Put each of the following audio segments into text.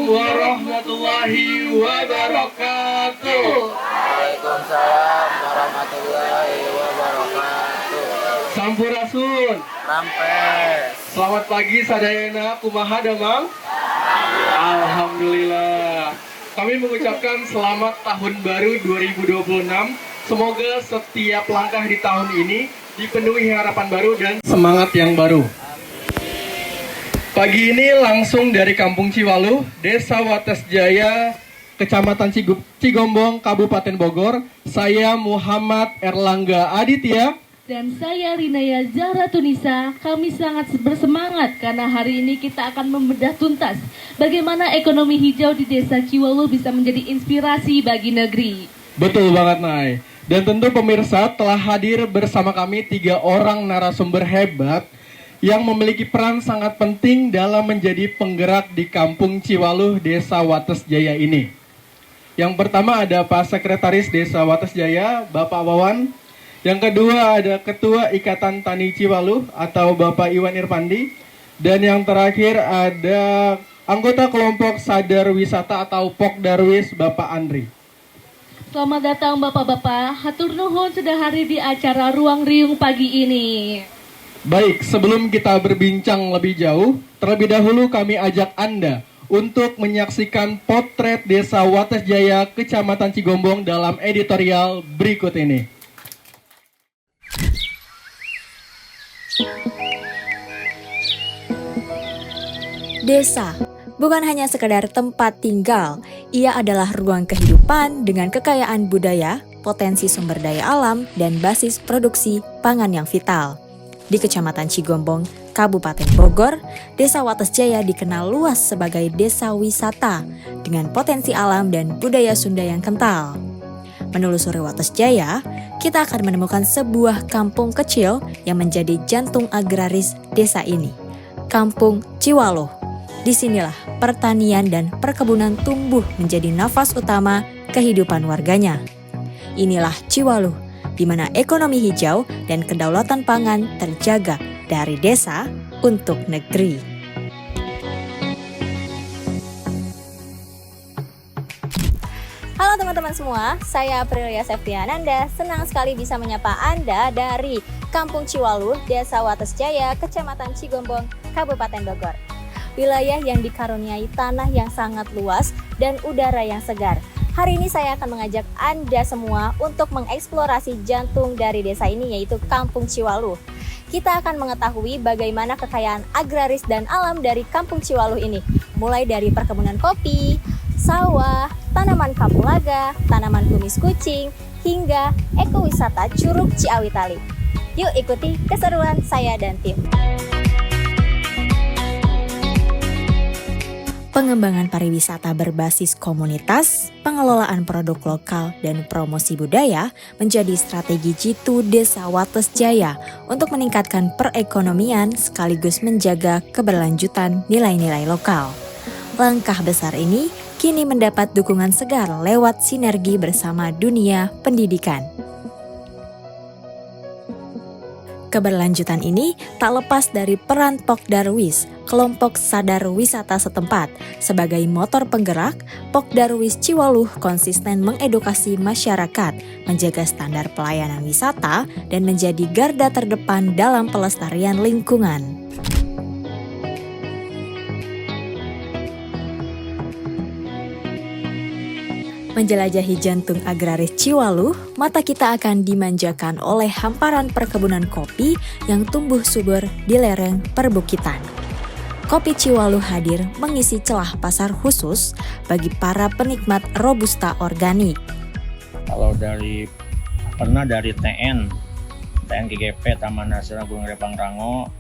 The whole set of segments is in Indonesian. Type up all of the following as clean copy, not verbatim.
warahmatullahi wabarakatuh. Waalaikumsalam warahmatullahi wabarakatuh. Sampurasun. Rampes. Selamat pagi sadayana, kumaha damang? Alhamdulillah. Kami mengucapkan selamat tahun baru 2026. Semoga setiap langkah di tahun ini dipenuhi harapan baru dan semangat yang baru. Pagi ini langsung dari Kampung Ciwaluh, Desa Watesjaya, Kecamatan Cigombong, Kabupaten Bogor. Saya Muhammad Erlangga Aditya. Dan saya Rinaya Zahra Tunisa. Kami sangat bersemangat karena hari ini kita akan membedah tuntas bagaimana ekonomi hijau di Desa Ciwaluh bisa menjadi inspirasi bagi negeri. Betul banget, Nay. Dan tentu pemirsa telah hadir bersama kami 3 orang narasumber hebat yang memiliki peran sangat penting dalam menjadi penggerak di Kampung Ciwaluh, Desa Watesjaya ini. Yang pertama ada Pak Sekretaris Desa Watesjaya, Bapak Wawan. Yang kedua ada Ketua Ikatan Tani Ciwaluh atau Bapak Iwan Irpandi. Dan yang terakhir ada anggota kelompok Sadar Wisata atau Pokdarwis, Bapak Andri. Selamat datang Bapak-Bapak, hatur nuhun sudah hadir di acara Ruang Riung pagi ini. Baik, sebelum kita berbincang lebih jauh, terlebih dahulu kami ajak Anda untuk menyaksikan potret Desa Watesjaya, Kecamatan Cigombong dalam editorial berikut ini. Desa bukan hanya sekedar tempat tinggal, ia adalah ruang kehidupan dengan kekayaan budaya, potensi sumber daya alam, dan basis produksi pangan yang vital. Di Kecamatan Cigombong, Kabupaten Bogor, Desa Watesjaya dikenal luas sebagai desa wisata dengan potensi alam dan budaya Sunda yang kental. Menelusuri Watesjaya, kita akan menemukan sebuah kampung kecil yang menjadi jantung agraris desa ini, Kampung Ciwaluh. Disinilah pertanian dan perkebunan tumbuh menjadi nafas utama kehidupan warganya. Inilah Ciwaluh, di mana ekonomi hijau dan kedaulatan pangan terjaga dari desa untuk negeri. Halo teman-teman semua, saya Aprilia Septiananda. Senang sekali bisa menyapa Anda dari Kampung Ciwaluh, Desa Watesjaya, Kecamatan Cigombong, Kabupaten Bogor. Wilayah yang dikaruniai tanah yang sangat luas dan udara yang segar. Hari ini saya akan mengajak Anda semua untuk mengeksplorasi jantung dari desa ini, yaitu Kampung Ciwaluh. Kita akan mengetahui bagaimana kekayaan agraris dan alam dari Kampung Ciwaluh ini, mulai dari perkebunan kopi, sawah, tanaman kapulaga, tanaman kumis kucing, hingga ekowisata Curug Ciawi Tali. Yuk ikuti keseruan saya dan tim. Pengembangan pariwisata berbasis komunitas, pengelolaan produk lokal, dan promosi budaya menjadi strategi jitu Desa Watesjaya untuk meningkatkan perekonomian sekaligus menjaga keberlanjutan nilai-nilai lokal. Langkah besar ini kini mendapat dukungan segar lewat sinergi bersama dunia pendidikan. Keberlanjutan ini tak lepas dari peran Pokdarwis, kelompok sadar wisata setempat. Sebagai motor penggerak, Pokdarwis Ciwaluh konsisten mengedukasi masyarakat, menjaga standar pelayanan wisata, dan menjadi garda terdepan dalam pelestarian lingkungan. Menjelajahi jantung agraris Ciwaluh, mata kita akan dimanjakan oleh hamparan perkebunan kopi yang tumbuh subur di lereng perbukitan. Kopi Ciwaluh hadir mengisi celah pasar khusus bagi para penikmat Robusta organik. Kalau pernah dari TN GGP Taman Nasional Gunung Repang Rango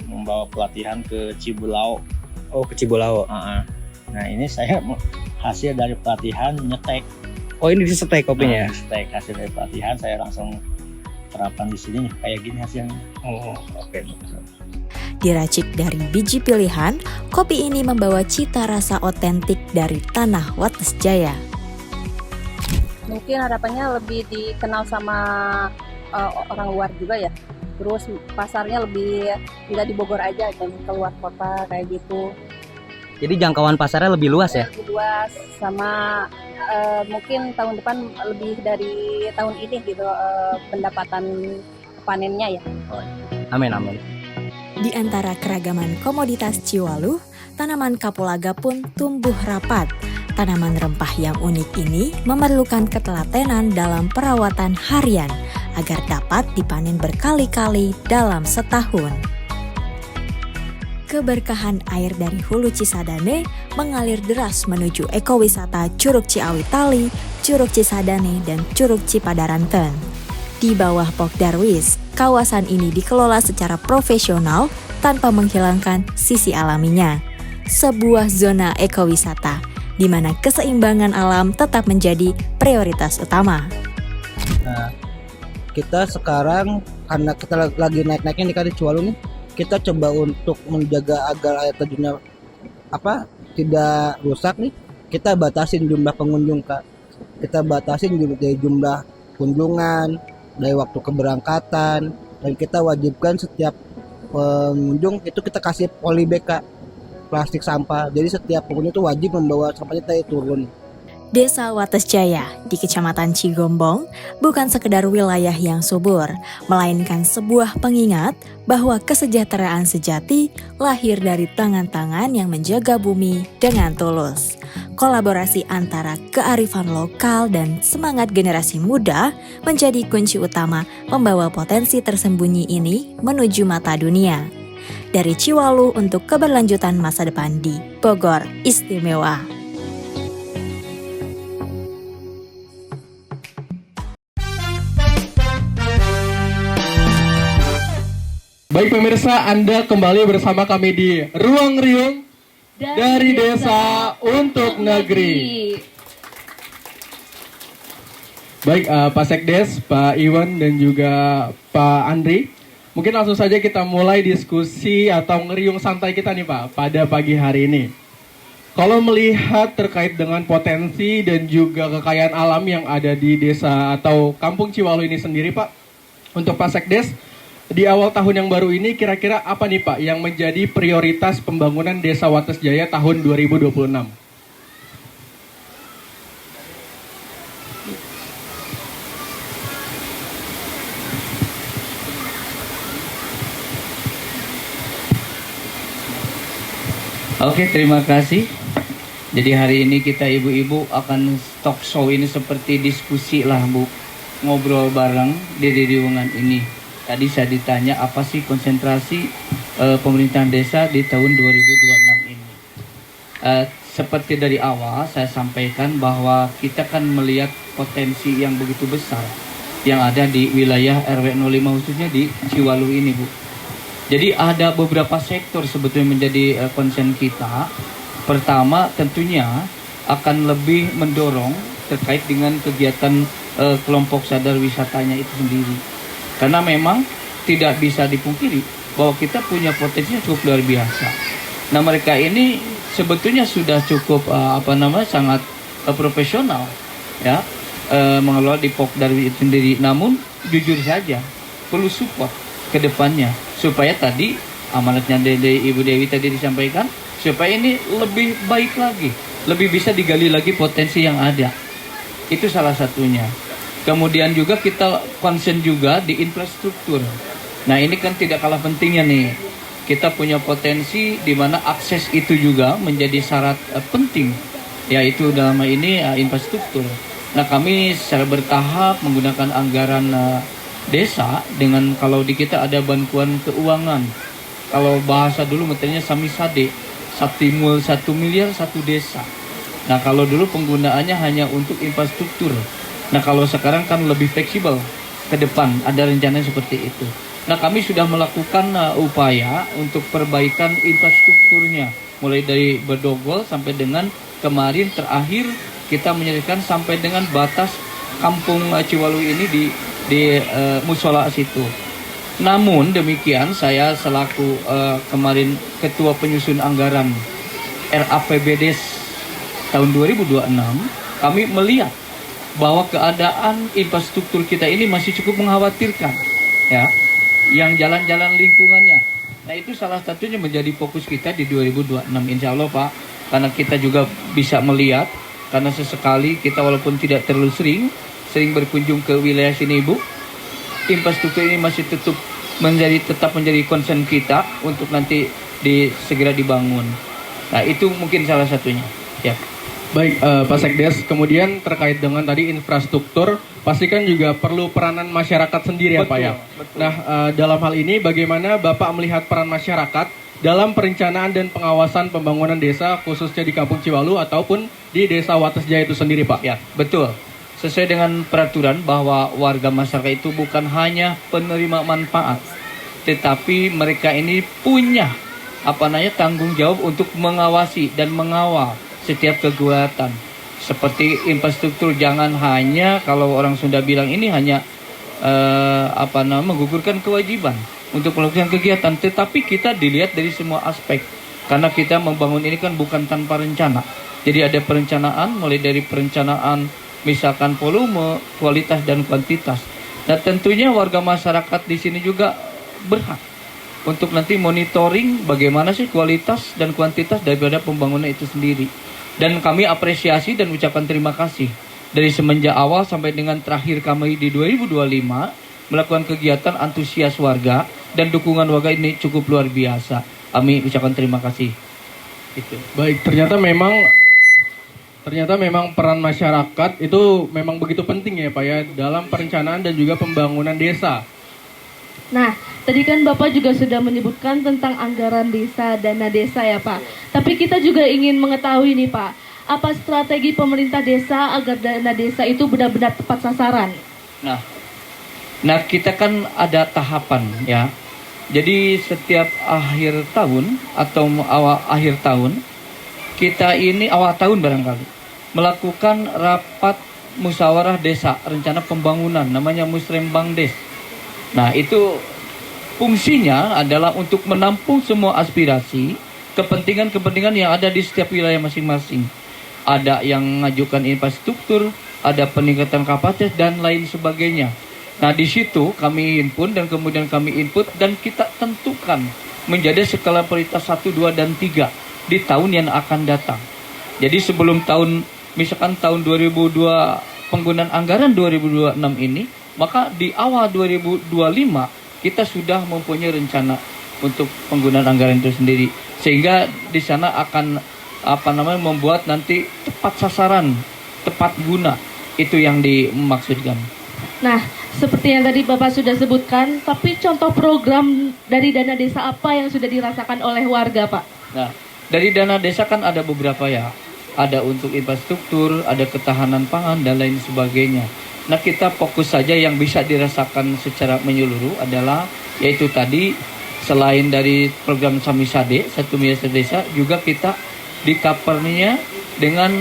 membawa pelatihan ke Cibulau. Oh, ke Cibulau. Nah ini saya hasil dari pelatihan nyetek. Oh, ini disetek kopinya? Nyetek hasil dari pelatihan, saya langsung terapkan di sini kayak gini hasilnya. Oh, oke. Diracik dari biji pilihan, kopi ini membawa cita rasa otentik dari tanah Watesjaya. Mungkin harapannya lebih dikenal sama orang luar juga ya. Terus pasarnya lebih tidak di Bogor aja, dan keluar kota kayak gitu. Jadi jangkauan pasarnya lebih luas ya? lebih luas, sama mungkin tahun depan lebih dari tahun ini gitu pendapatan panennya ya. Amin, amin. Di antara keragaman komoditas Ciwaluh, tanaman kapulaga pun tumbuh rapat. Tanaman rempah yang unik ini memerlukan ketelatenan dalam perawatan harian agar dapat dipanen berkali-kali dalam setahun. Keberkahan air dari Hulu Cisadane mengalir deras menuju ekowisata Curug Ciawi Tali, Curug Cisadane, dan Curug Cipadaranten. Di bawah Pokdarwis, kawasan ini dikelola secara profesional tanpa menghilangkan sisi alaminya. Sebuah zona ekowisata di mana keseimbangan alam tetap menjadi prioritas utama. Nah, kita sekarang karena kita lagi naik-naiknya nih kan di Ciwaluh nih, kita coba untuk menjaga agar air terjunnya tidak rusak nih. Kita batasin jumlah pengunjung, Kak. Kita batasin dari jumlah kunjungan, dari waktu keberangkatan, dan kita wajibkan setiap pengunjung itu kita kasih polybag, Kak, plastik sampah. Jadi setiap pengunjung itu wajib membawa sampahnya tadi turun. Desa Wates Jaya di Kecamatan Cigombong bukan sekedar wilayah yang subur, melainkan sebuah pengingat bahwa kesejahteraan sejati lahir dari tangan-tangan yang menjaga bumi dengan tulus. Kolaborasi antara kearifan lokal dan semangat generasi muda menjadi kunci utama membawa potensi tersembunyi ini menuju mata dunia. Dari Ciwaluh untuk keberlanjutan masa depan di Bogor Istimewa. Baik pemirsa, Anda kembali bersama kami di Ruang Riung dari Desa untuk Negeri. Baik Pak Sekdes, Pak Iwan dan juga Pak Andri, mungkin langsung saja kita mulai diskusi atau ngeriung santai kita nih Pak pada pagi hari ini. Kalau melihat terkait dengan potensi dan juga kekayaan alam yang ada di desa atau Kampung Ciwaluh ini sendiri Pak, untuk Pak Sekdes, di awal tahun yang baru ini kira-kira apa nih Pak yang menjadi prioritas pembangunan Desa Wates Jaya tahun 2026? Oke, terima kasih. Jadi hari ini kita ibu-ibu akan talk show ini seperti diskusi lah Bu. Ngobrol bareng di riungan ini. Tadi saya ditanya apa sih konsentrasi pemerintahan desa di tahun 2026 ini. Seperti dari awal saya sampaikan bahwa kita kan melihat potensi yang begitu besar yang ada di wilayah RW 05 khususnya di Ciwaluh ini Bu. Jadi ada beberapa sektor sebetulnya menjadi concern kita. Pertama tentunya akan lebih mendorong terkait dengan kegiatan kelompok sadar wisatanya itu sendiri. Karena memang tidak bisa dipungkiri bahwa kita punya potensi yang cukup luar biasa. Nah mereka ini sebetulnya sudah cukup sangat profesional ya mengelola di Pokdarwis itu sendiri. Namun jujur saja perlu support ke depannya supaya tadi amanatnya dari Ibu Dewi tadi disampaikan supaya ini lebih baik lagi, lebih bisa digali lagi potensi yang ada. Itu salah satunya. Kemudian juga kita concern juga di infrastruktur. Nah ini kan tidak kalah pentingnya nih. Kita punya potensi di mana akses itu juga menjadi syarat penting. Yaitu dalam hal ini infrastruktur. Nah kami secara bertahap menggunakan anggaran desa dengan kalau di kita ada bantuan keuangan. Kalau bahasa dulu meternya Samisade. Saptimul 1 miliar 1 desa. Nah kalau dulu penggunaannya hanya untuk infrastruktur. Nah kalau sekarang kan lebih fleksibel ke depan, ada rencana seperti itu. Nah kami sudah melakukan upaya untuk perbaikan infrastrukturnya. Mulai dari Bedogol sampai dengan kemarin terakhir kita menyediakan sampai dengan batas Kampung Ciwaluh ini di musola situ. Namun demikian saya selaku kemarin Ketua Penyusun Anggaran RAPBDes tahun 2026, kami melihat bahwa keadaan infrastruktur kita ini masih cukup mengkhawatirkan ya, yang jalan-jalan lingkungannya Nah itu salah satunya menjadi fokus kita di 2026 insya Allah Pak. Karena kita juga bisa melihat, karena sesekali kita walaupun tidak terlalu sering berkunjung ke wilayah sini Ibu, infrastruktur ini masih tetap menjadi concern kita untuk nanti segera dibangun. Nah itu mungkin salah satunya. Ya. Baik, Pak Sekdes, kemudian terkait dengan tadi infrastruktur, pastikan juga perlu peranan masyarakat sendiri ya Pak ya. Betul. Nah, dalam hal ini bagaimana Bapak melihat peran masyarakat dalam perencanaan dan pengawasan pembangunan desa, khususnya di Kampung Ciwalu ataupun di Desa Wates Jaya itu sendiri Pak? Ya, betul. Sesuai dengan peraturan bahwa warga masyarakat itu bukan hanya penerima manfaat, tetapi mereka ini punya tanggung jawab untuk mengawasi dan mengawal setiap kegiatan seperti infrastruktur. Jangan hanya kalau orang Sunda bilang ini hanya menggugurkan kewajiban untuk melakukan kegiatan, tetapi kita dilihat dari semua aspek karena kita membangun ini kan bukan tanpa rencana. Jadi ada perencanaan, mulai dari perencanaan misalkan volume, kualitas dan kuantitas. Nah tentunya warga masyarakat di sini juga berhak untuk nanti monitoring bagaimana sih kualitas dan kuantitas daripada pembangunan itu sendiri. Dan kami apresiasi dan ucapkan terima kasih dari semenjak awal sampai dengan terakhir kami di 2025 melakukan kegiatan antusias warga dan dukungan warga ini cukup luar biasa. Kami ucapkan terima kasih. Itu. Baik, ternyata memang peran masyarakat itu memang begitu penting ya Pak ya dalam perencanaan dan juga pembangunan desa. Nah, tadi kan Bapak juga sudah menyebutkan tentang anggaran desa, dana desa ya Pak. Tapi kita juga ingin mengetahui nih Pak, apa strategi pemerintah desa agar dana desa itu benar-benar tepat sasaran? Nah kita kan ada tahapan ya. Jadi setiap akhir tahun atau awal akhir tahun, kita ini awal tahun barangkali melakukan rapat musyawarah desa rencana pembangunan namanya Musrembang Des. Nah itu fungsinya adalah untuk menampung semua aspirasi, kepentingan-kepentingan yang ada di setiap wilayah masing-masing. Ada yang mengajukan infrastruktur, ada peningkatan kapasitas dan lain sebagainya. Nah di situ kami himpun dan kemudian kami input dan kita tentukan menjadi skala prioritas 1, 2, dan 3 di tahun yang akan datang. Jadi sebelum misalkan tahun 2002 penggunaan anggaran 2026 ini, maka di awal 2025 kita sudah mempunyai rencana untuk penggunaan anggaran itu sendiri, sehingga di sana akan membuat nanti tepat sasaran, tepat guna, itu yang dimaksudkan. Nah, seperti yang tadi Bapak sudah sebutkan, tapi contoh program dari dana desa apa yang sudah dirasakan oleh warga Pak? Nah, dari dana desa kan ada beberapa ya, ada untuk infrastruktur, ada ketahanan pangan dan lain sebagainya. Nah kita fokus saja yang bisa dirasakan secara menyeluruh adalah yaitu tadi selain dari program Samisade 1 miliar desa, juga kita di covernya dengan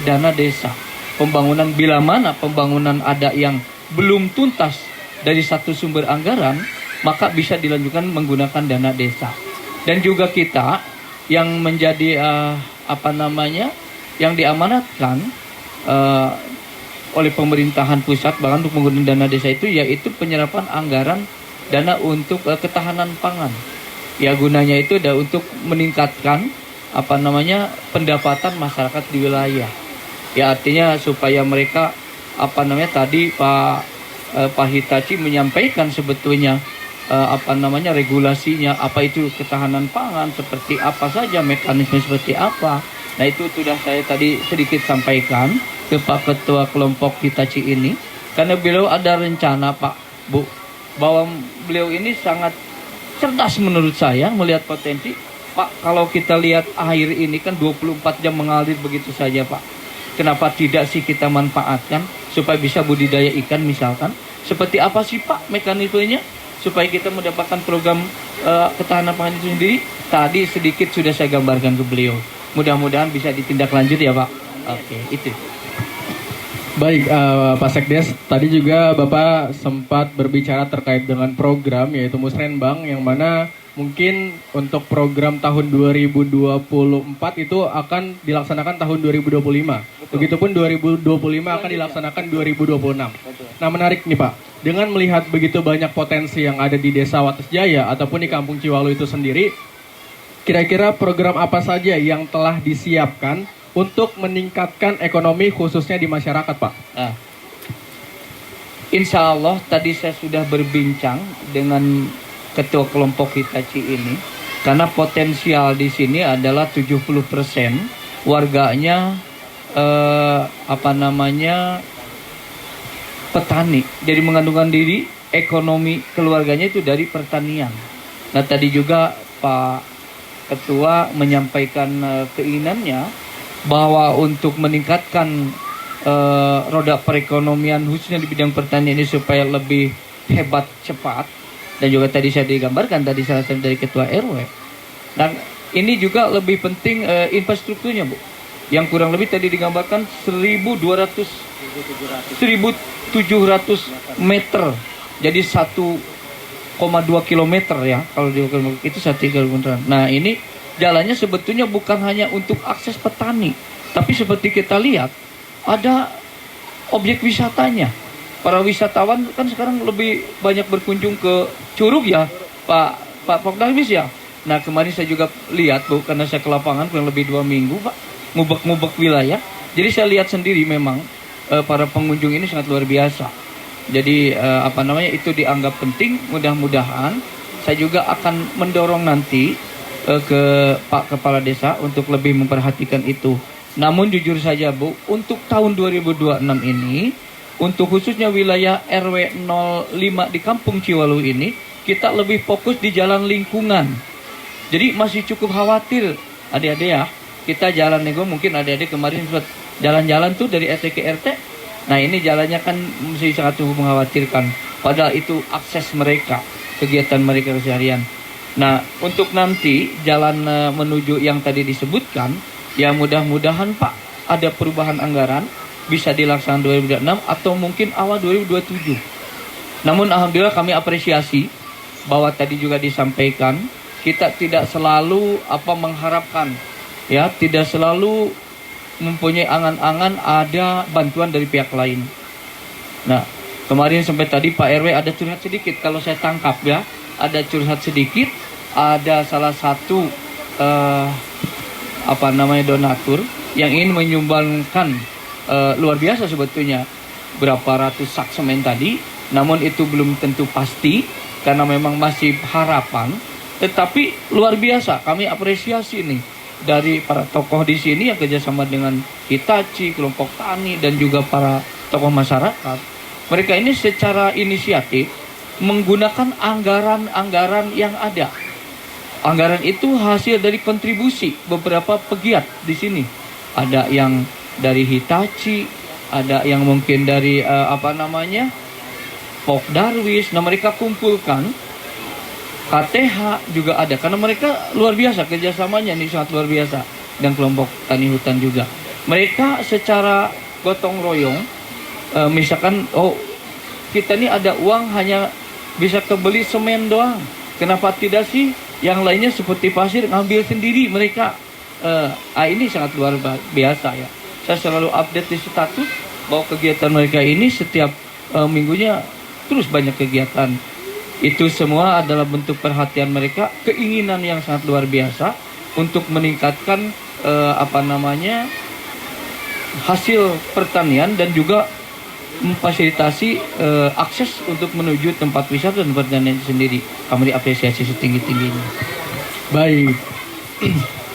dana desa pembangunan. Bila mana pembangunan ada yang belum tuntas dari satu sumber anggaran, maka bisa dilanjutkan menggunakan dana desa. Dan juga kita yang menjadi yang diamanatkan oleh pemerintahan pusat bahkan untuk menggunakan dana desa itu, yaitu penyerapan anggaran dana untuk ketahanan pangan. Ya gunanya itu adalah untuk meningkatkan pendapatan masyarakat di wilayah. Ya artinya supaya mereka tadi Pak Hitachi menyampaikan sebetulnya regulasinya, apa itu ketahanan pangan, seperti apa saja, mekanisme seperti apa. Nah itu sudah saya tadi sedikit sampaikan ke Pak Ketua kelompok Hitachi ini, karena beliau ada rencana Pak Bu, bahwa beliau ini sangat cerdas menurut saya melihat potensi. Pak, kalau kita lihat air ini kan 24 jam mengalir begitu saja Pak. Kenapa tidak sih kita manfaatkan supaya bisa budidaya ikan misalkan? Seperti apa sih Pak mekanismenya supaya kita mendapatkan program ketahanan pangan itu sendiri? Tadi sedikit sudah saya gambarkan ke beliau. Mudah-mudahan bisa ditindaklanjut ya Pak. Oke, itu. Baik, Pak Sekdes, tadi juga Bapak sempat berbicara terkait dengan program yaitu Musrenbang, yang mana mungkin untuk program tahun 2024 itu akan dilaksanakan tahun 2025. Begitupun 2025 akan dilaksanakan 2026. Nah, menarik nih Pak, dengan melihat begitu banyak potensi yang ada di Desa Wates Jaya ataupun di Kampung Ciwalu itu sendiri, kira-kira program apa saja yang telah disiapkan untuk meningkatkan ekonomi khususnya di masyarakat, Pak? Nah, insya Allah tadi saya sudah berbincang dengan ketua kelompok Hitachi ini, karena potensial di sini adalah 70% warganya petani. Jadi mengandungkan diri ekonomi keluarganya itu dari pertanian. Nah, tadi juga Pak Ketua menyampaikan keinginannya bahwa untuk meningkatkan roda perekonomian khususnya di bidang pertanian ini supaya lebih hebat, cepat, dan juga tadi saya digambarkan tadi salah satu dari Ketua RW. Dan ini juga lebih penting infrastrukturnya, Bu. Yang kurang lebih tadi digambarkan 1.700 meter. Jadi 1,2 kilometer ya, kalau di itu 1 kilometer. Nah, ini jalannya sebetulnya bukan hanya untuk akses petani, tapi seperti kita lihat ada objek wisatanya. Para wisatawan kan sekarang lebih banyak berkunjung ke Curug ya, Pak Pokdarmis ya. Nah, kemarin saya juga lihat, Bu, karena saya ke lapangan kurang lebih 2 minggu, Pak, ngubek-ngubek wilayah. Jadi saya lihat sendiri memang para pengunjung ini sangat luar biasa. Jadi itu dianggap penting. Mudah-mudahan saya juga akan mendorong nanti ke Pak Kepala Desa untuk lebih memperhatikan itu. Namun jujur saja, Bu, untuk tahun 2026 ini, untuk khususnya wilayah RW 05 di Kampung Ciwalu ini, kita lebih fokus di jalan lingkungan. Jadi masih cukup khawatir, adik-adik ya. Kita jalan nego, mungkin adik-adik kemarin sempat jalan-jalan tuh dari RT ke RT. Nah, ini jalannya kan masih sangat cukup mengkhawatirkan. Padahal itu akses mereka, kegiatan mereka keseharian. Nah, untuk nanti jalan menuju yang tadi disebutkan, ya mudah-mudahan Pak ada perubahan anggaran, bisa dilaksanakan 2026 atau mungkin awal 2027. Namun alhamdulillah kami apresiasi bahwa tadi juga disampaikan, kita tidak selalu mengharapkan, ya, tidak selalu mempunyai angan-angan ada bantuan dari pihak lain. Nah, kemarin sampai tadi Pak RW ada curhat sedikit, kalau saya tangkap ya, ada curhat sedikit, ada salah satu donatur yang ingin menyumbangkan luar biasa sebetulnya berapa ratus sak semen tadi, namun itu belum tentu pasti karena memang masih harapan. Tetapi luar biasa, kami apresiasi nih dari para tokoh di sini yang kerjasama dengan Hitachi, kelompok tani, dan juga para tokoh masyarakat. Mereka ini secara inisiatif menggunakan anggaran-anggaran yang ada. Anggaran itu hasil dari kontribusi beberapa pegiat di sini. Ada yang dari Hitachi, ada yang mungkin dari Pokdarwis. Nah, mereka kumpulkan. KTH juga ada, karena mereka luar biasa kerjasamanya, ini sangat luar biasa, dan kelompok tani hutan juga. Mereka secara gotong royong, misalkan kita ini ada uang hanya bisa kebeli semen doang, kenapa tidak sih yang lainnya seperti pasir ngambil sendiri mereka. Ini sangat luar biasa ya. Saya selalu update di status bahwa kegiatan mereka ini setiap minggunya terus banyak kegiatan. Itu semua adalah bentuk perhatian mereka, keinginan yang sangat luar biasa untuk meningkatkan hasil pertanian dan juga memfasilitasi akses untuk menuju tempat wisata dan pertanian sendiri. Kami diapresiasi setinggi-tingginya. Baik,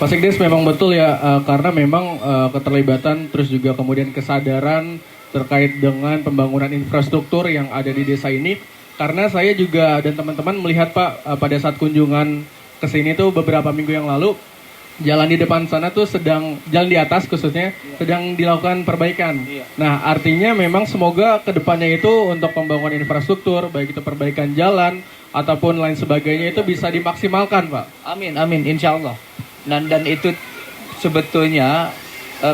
Pak Sekdes, memang betul ya, karena memang keterlibatan terus juga kemudian kesadaran terkait dengan pembangunan infrastruktur yang ada di desa ini. Karena saya juga dan teman-teman melihat Pak pada saat kunjungan ke sini tuh beberapa minggu yang lalu, jalan di depan sana tuh jalan di atas khususnya sedang dilakukan perbaikan. Nah, artinya memang semoga kedepannya itu untuk pembangunan infrastruktur, baik itu perbaikan jalan ataupun lain sebagainya itu bisa dimaksimalkan, Pak. Amin, amin, insya Allah. Dan itu sebetulnya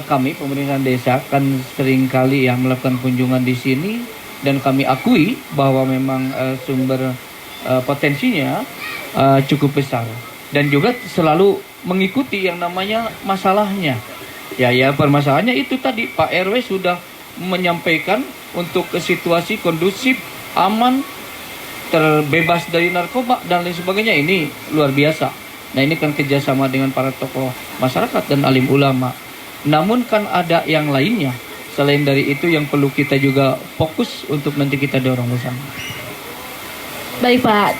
kami pemerintahan desa kan seringkali melakukan kunjungan di sini. Dan kami akui bahwa memang sumber potensinya cukup besar dan juga selalu mengikuti yang namanya masalahnya. Ya permasalahannya itu tadi Pak RW sudah menyampaikan untuk situasi kondusif, aman, terbebas dari narkoba dan lain sebagainya, ini luar biasa. Nah ini kan kerjasama dengan para tokoh masyarakat dan alim ulama. Namun kan ada yang lainnya selain dari itu yang perlu kita juga fokus untuk nanti kita dorong bersama. Baik Pak,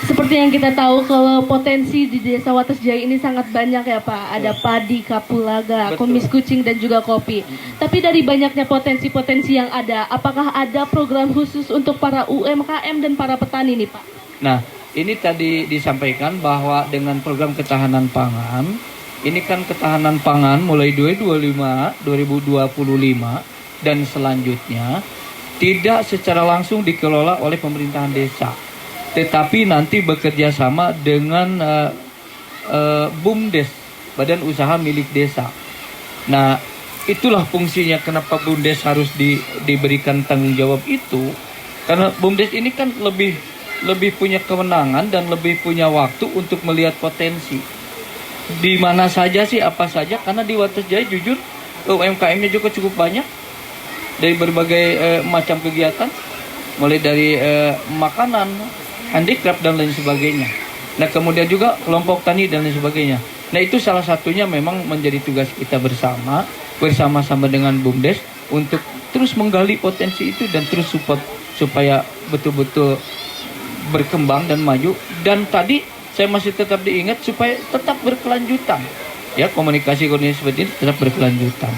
seperti yang kita tahu kalau potensi di Desa Wates Jaya ini sangat banyak ya Pak. Ada padi, kapulaga, Betul. kumis kucing dan juga kopi. Tapi dari banyaknya potensi-potensi yang ada, apakah ada program khusus untuk para UMKM dan para petani nih Pak? Nah ini tadi disampaikan bahwa dengan program ketahanan pangan, ini kan ketahanan pangan mulai 2025 dan selanjutnya tidak secara langsung dikelola oleh pemerintahan desa, tetapi nanti bekerja sama dengan BUMDes, Badan Usaha Milik Desa. Nah, itulah fungsinya kenapa BUMDes harus diberikan tanggung jawab itu, karena BUMDes ini kan lebih punya kewenangan dan lebih punya waktu untuk melihat potensi. Di mana saja sih, apa saja, karena di Wates Jaya jujur UMKM-nya juga cukup banyak dari berbagai macam kegiatan, mulai dari makanan, handicraft dan lain sebagainya. Nah kemudian juga kelompok tani dan lain sebagainya. Nah itu salah satunya memang menjadi tugas kita bersama-sama dengan BUMDes untuk terus menggali potensi itu dan terus support supaya betul-betul berkembang dan maju. Dan tadi saya masih tetap diingat supaya tetap berkelanjutan. Ya komunikasi seperti ini tetap berkelanjutan.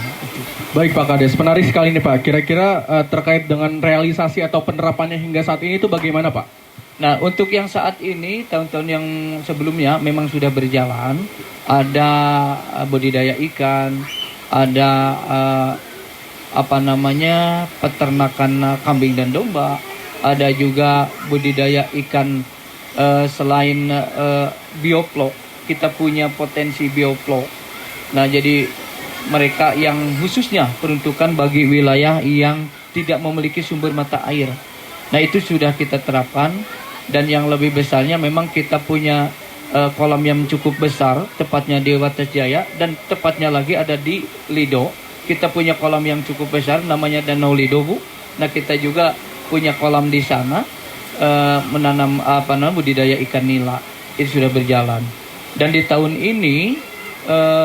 Baik Pak Kades, menarik sekali nih Pak. Kira-kira terkait dengan realisasi atau penerapannya hingga saat ini itu bagaimana Pak? Nah, untuk yang saat ini, tahun-tahun yang sebelumnya memang sudah berjalan. Ada budidaya ikan, ada peternakan kambing dan domba, ada juga budidaya ikan selain bioflok. Kita punya potensi bioflok. Nah, jadi mereka yang khususnya peruntukan bagi wilayah yang tidak memiliki sumber mata air. Nah, itu sudah kita terapkan. Dan yang lebih besarnya memang kita punya kolam yang cukup besar, tepatnya di Wates Jaya, dan tepatnya lagi ada di Lido. Kita punya kolam yang cukup besar, namanya Danau Lido, Bu. Nah, kita juga punya kolam di sana, menanam budidaya ikan nila. Itu sudah berjalan. Dan di tahun ini,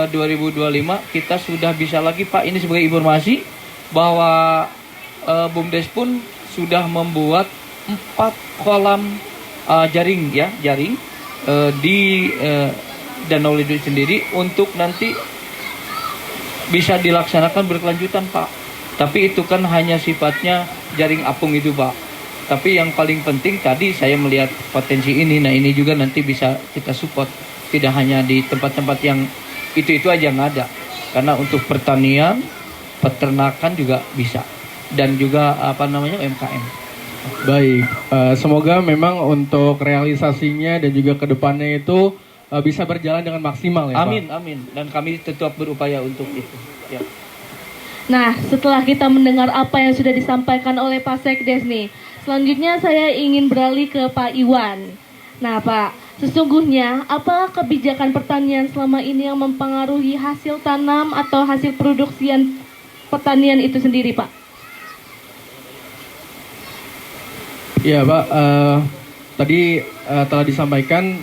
2025, kita sudah bisa lagi, Pak, ini sebagai informasi, bahwa BUMDes pun sudah membuat 4 kolam jaring di Danau Lido sendiri untuk nanti bisa dilaksanakan berkelanjutan Pak. Tapi itu kan hanya sifatnya jaring apung itu Pak. Tapi yang paling penting tadi saya melihat potensi ini. Nah ini juga nanti bisa kita support. Tidak hanya di tempat-tempat yang itu aja nggak ada. Karena untuk pertanian, peternakan juga bisa. Dan juga UMKM. Baik, semoga memang untuk realisasinya dan juga kedepannya itu bisa berjalan dengan maksimal ya Amin, Pak? amin. Dan kami tetap berupaya untuk itu. Ya. Nah, setelah kita mendengar apa yang sudah disampaikan oleh Pak Sekdes nih, selanjutnya saya ingin beralih ke Pak Iwan. Nah Pak, sesungguhnya apa kebijakan pertanian selama ini yang mempengaruhi hasil tanam atau hasil produksian pertanian itu sendiri Pak? Ya Pak, tadi telah disampaikan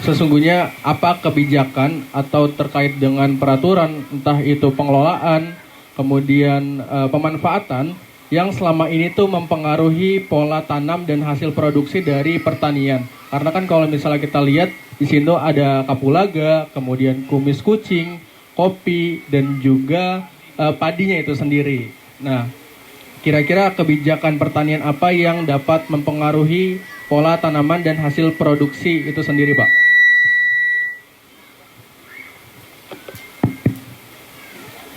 sesungguhnya apa kebijakan atau terkait dengan peraturan, entah itu pengelolaan, kemudian pemanfaatan yang selama ini tuh mempengaruhi pola tanam dan hasil produksi dari pertanian. Karena kan kalau misalnya kita lihat di sini ada kapulaga, kemudian kumis kucing, kopi, dan juga padinya itu sendiri. Nah, kira-kira kebijakan pertanian apa yang dapat mempengaruhi pola tanaman dan hasil produksi itu sendiri, Pak?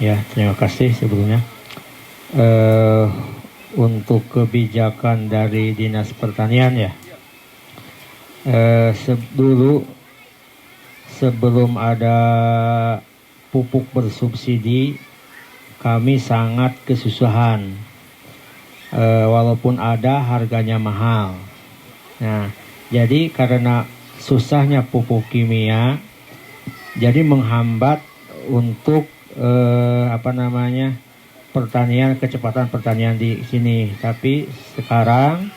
Ya, terima kasih sebelumnya. Untuk kebijakan dari Dinas Pertanian ya, sebelum ada pupuk bersubsidi, kami sangat kesusahan. Walaupun ada harganya mahal. Nah, Jadi karena susahnya pupuk kimia, jadi menghambat untuk pertanian, kecepatan pertanian di sini. Tapi sekarang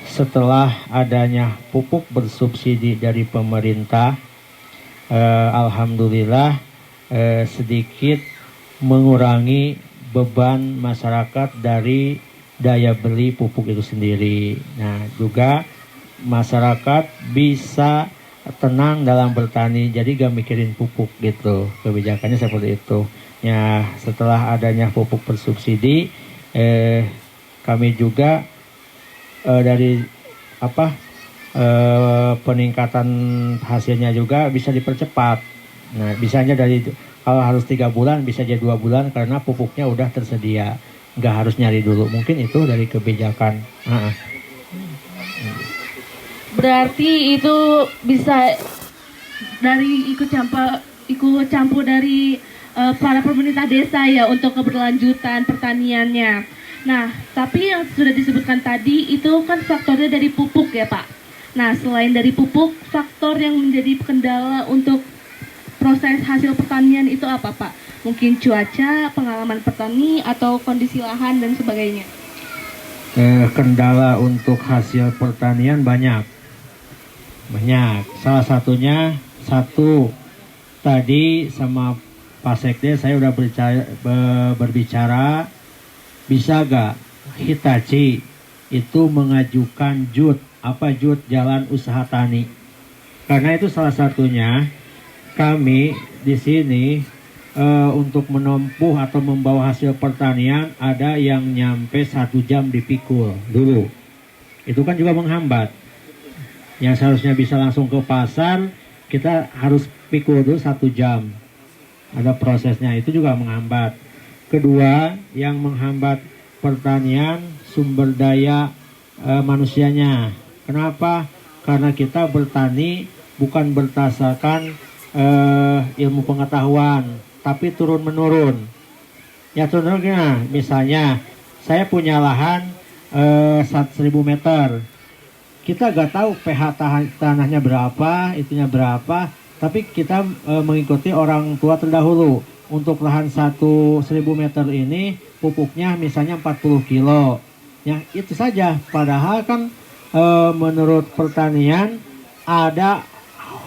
setelah adanya pupuk bersubsidi dari pemerintah, alhamdulillah sedikit mengurangi beban masyarakat dari daya beli pupuk itu sendiri. Nah, juga masyarakat bisa tenang dalam bertani, jadi gak mikirin pupuk gitu. Kebijakannya seperti itu. Ya, setelah adanya pupuk bersubsidi, kami juga dari peningkatan hasilnya juga bisa dipercepat. Nah, bisanya dari kalau harus 3 bulan bisa jadi 2 bulan karena pupuknya udah tersedia, nggak harus nyari dulu. Mungkin itu dari kebijakan. Berarti itu bisa dari ikut campur dari para pemerintah desa ya untuk keberlanjutan pertaniannya. Nah, tapi yang sudah disebutkan tadi itu kan faktornya dari pupuk ya Pak. Nah, selain dari pupuk, faktor yang menjadi kendala untuk proses hasil pertanian itu apa Pak? Mungkin cuaca, pengalaman petani, atau kondisi lahan dan sebagainya. Kendala untuk hasil pertanian banyak. Salah satunya, tadi sama Pak Sekde saya udah berbicara, bisa gak Hitachi itu mengajukan JUT, Jalan Usaha Tani. Karena itu salah satunya kami di sini untuk menempuh atau membawa hasil pertanian ada yang nyampe 1 jam dipikul dulu. Itu kan juga menghambat. Yang seharusnya bisa langsung ke pasar, kita harus pikul dulu 1 jam. Ada prosesnya, itu juga menghambat. Kedua, yang menghambat pertanian, sumber daya manusianya. Kenapa? Karena kita bertani bukan berdasarkan ilmu pengetahuan, tapi turun-menurun. Ya turun-menurun, misalnya saya punya lahan 1.000 meter. Kita gak tahu pH tanahnya berapa, itunya berapa, tapi kita mengikuti orang tua terdahulu. Untuk lahan 1.000 meter ini pupuknya misalnya 40 kilo. Ya itu saja, padahal kan menurut pertanian ada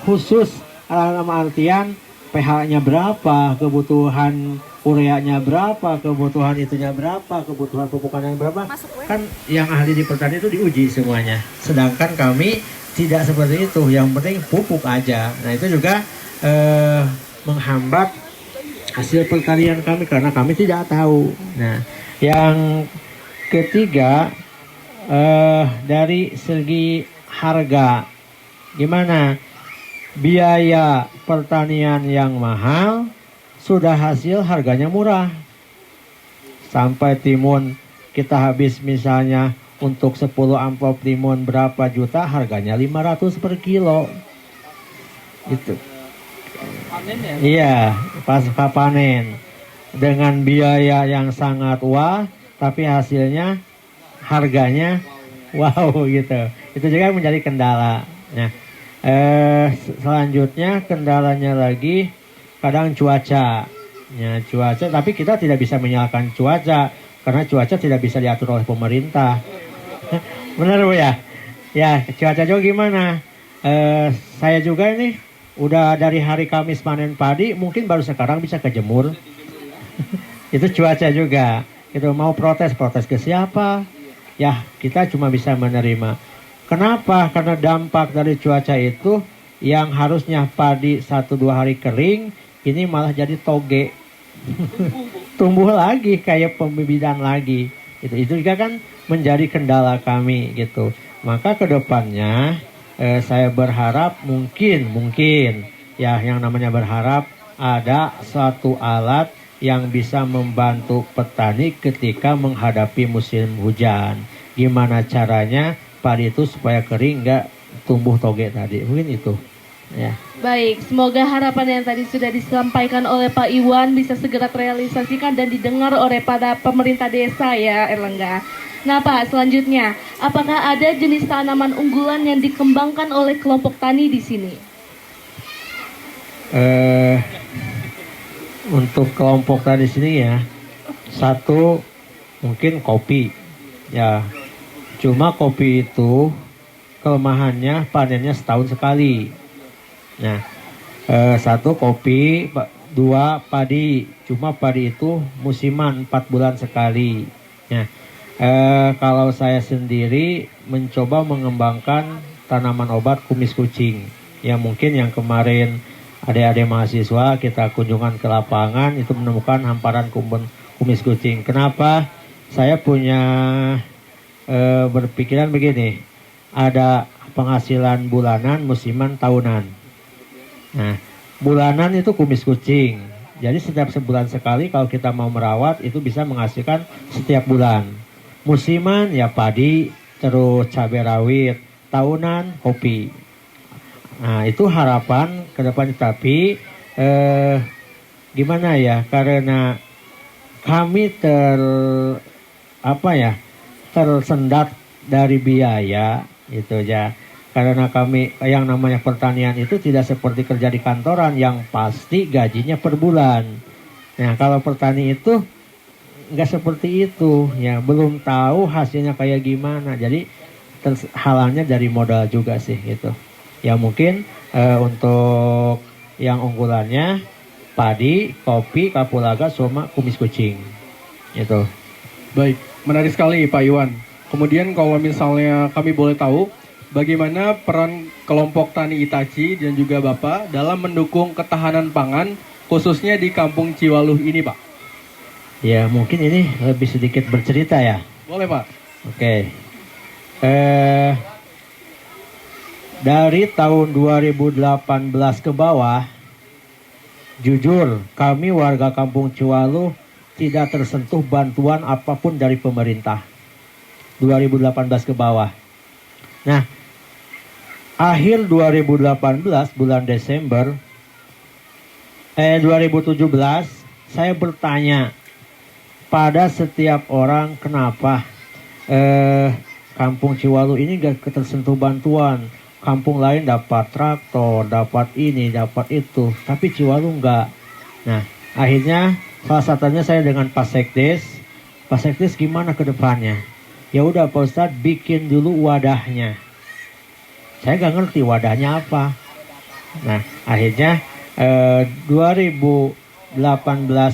khusus dalam artian pH-nya berapa, kebutuhan ureanya berapa, kebutuhan itunya berapa, kebutuhan pupukannya berapa. Kan yang ahli di pertanian itu diuji semuanya. Sedangkan kami tidak seperti itu, yang penting pupuk aja. Nah itu juga menghambat hasil pertanian kami karena kami tidak tahu. Nah yang ketiga, dari segi harga, gimana? Biaya pertanian yang mahal, sudah hasil harganya murah. Sampai timun kita habis misalnya untuk 10 amplop timun berapa juta, harganya 500 per kilo. Itu. Iya, pasca panen. Dengan biaya yang sangat wah, tapi hasilnya harganya wow gitu. Itu juga menjadi kendala. Nah, selanjutnya kendalanya lagi kadang cuaca. Ya, cuaca, tapi kita tidak bisa menyalahkan cuaca karena cuaca tidak bisa diatur oleh pemerintah. Benar Bu ya? Ya, cuaca juga gimana? Saya juga ini udah dari hari Kamis panen padi, mungkin baru sekarang bisa kejemur. Itu cuaca juga. Itu mau protes ke siapa? Ya, kita cuma bisa menerima. Kenapa? Karena dampak dari cuaca itu yang harusnya padi 1-2 hari kering, ini malah jadi toge. Tumbuh lagi kayak pembibitan lagi. Itu juga kan menjadi kendala kami gitu. Maka kedepannya saya berharap mungkin ya, yang namanya berharap ada suatu alat yang bisa membantu petani ketika menghadapi musim hujan. Gimana caranya padi itu supaya kering, nggak tumbuh toge tadi. Mungkin itu ya. Baik, semoga harapan yang tadi sudah disampaikan oleh Pak Iwan bisa segera terrealisasikan dan didengar oleh pada pemerintah desa ya Erlangga. Nah Pak, selanjutnya, apakah ada jenis tanaman unggulan yang dikembangkan oleh kelompok tani di sini? Untuk kelompok tani sini ya, satu mungkin kopi. Ya, cuma kopi itu kelemahannya panennya setahun sekali. Nah, satu kopi, dua padi. Cuma padi itu musiman 4 bulan sekali. Nah, kalau saya sendiri mencoba mengembangkan tanaman obat kumis kucing. Ya mungkin yang kemarin adik-adik mahasiswa kita kunjungan ke lapangan itu menemukan hamparan kumis kucing. Kenapa? Saya punya berpikiran begini, ada penghasilan bulanan, musiman, tahunan. Nah, bulanan itu kumis kucing. Jadi setiap sebulan sekali kalau kita mau merawat itu bisa menghasilkan setiap bulan. Musiman ya padi, terus cabai rawit, tahunan kopi. Nah, itu harapan ke depan, tapi gimana ya? Karena kami tersendat dari biaya itu ya. Karena kami yang namanya pertanian itu tidak seperti kerja di kantoran yang pasti gajinya per bulan. Nah, kalau petani itu nggak seperti itu ya, belum tahu hasilnya kayak gimana. Jadi halangnya dari modal juga sih gitu. Ya mungkin untuk yang unggulannya padi, kopi, kapulaga, sama kumis kucing. Itu. Baik, menarik sekali Pak Iwan. Kemudian kalau misalnya kami boleh tahu, bagaimana peran kelompok tani Itachi dan juga Bapak dalam mendukung ketahanan pangan khususnya di Kampung Ciwaluh ini, Pak? Ya mungkin ini lebih sedikit bercerita ya. Boleh, Pak. Oke. Dari tahun 2018 ke bawah, jujur kami warga Kampung Ciwaluh tidak tersentuh bantuan apapun dari pemerintah. 2018 ke bawah. Nah, akhir 2018 bulan Desember 2017 saya bertanya pada setiap orang, kenapa Kampung Ciwaluh ini gak tersentuh bantuan. Kampung lain dapat traktor, dapat ini, dapat itu, tapi Ciwaluh enggak. Nah, akhirnya salah satunya saya dengan Pak Sekdes. Pak Sekdes gimana ke depannya? Ya udah Pak Ustadz, bikin dulu wadahnya. Saya nggak ngerti wadahnya apa. Nah, akhirnya 2018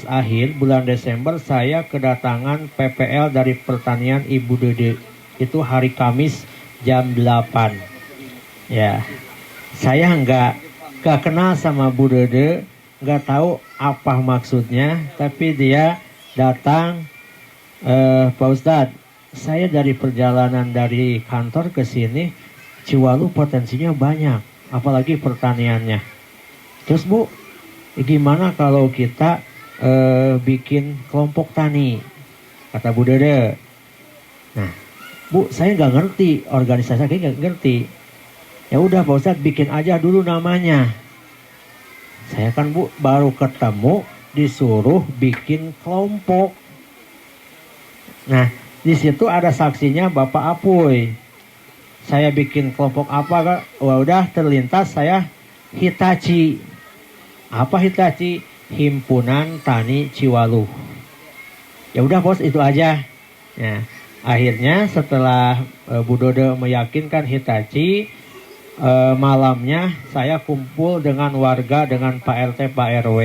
akhir bulan Desember saya kedatangan PPL dari pertanian Ibu Dede. Itu hari Kamis jam 8. Ya, saya nggak kenal sama Bu Dede, nggak tahu apa maksudnya, tapi dia datang, Pak Ustadz, saya dari perjalanan dari kantor ke sini, Ciwaluh potensinya banyak, apalagi pertaniannya. Terus Bu, gimana kalau kita bikin kelompok tani? Kata Bu Dede. Nah, Bu, saya nggak ngerti, organisasi saya nggak ngerti. Ya udah Pak Ustadz, bikin aja dulu namanya. Saya kan Bu baru ketemu, disuruh bikin kelompok. Nah, di situ ada saksinya Bapak Apuy. Saya bikin kelompok apa Kak? Wah, udah terlintas saya Hitachi. Apa Hitachi? Himpunan Tani Ciwaluh. Ya udah bos, itu aja. Nah, akhirnya setelah Bu Dode meyakinkan Hitachi, malamnya saya kumpul dengan warga, dengan Pak RT, Pak RW.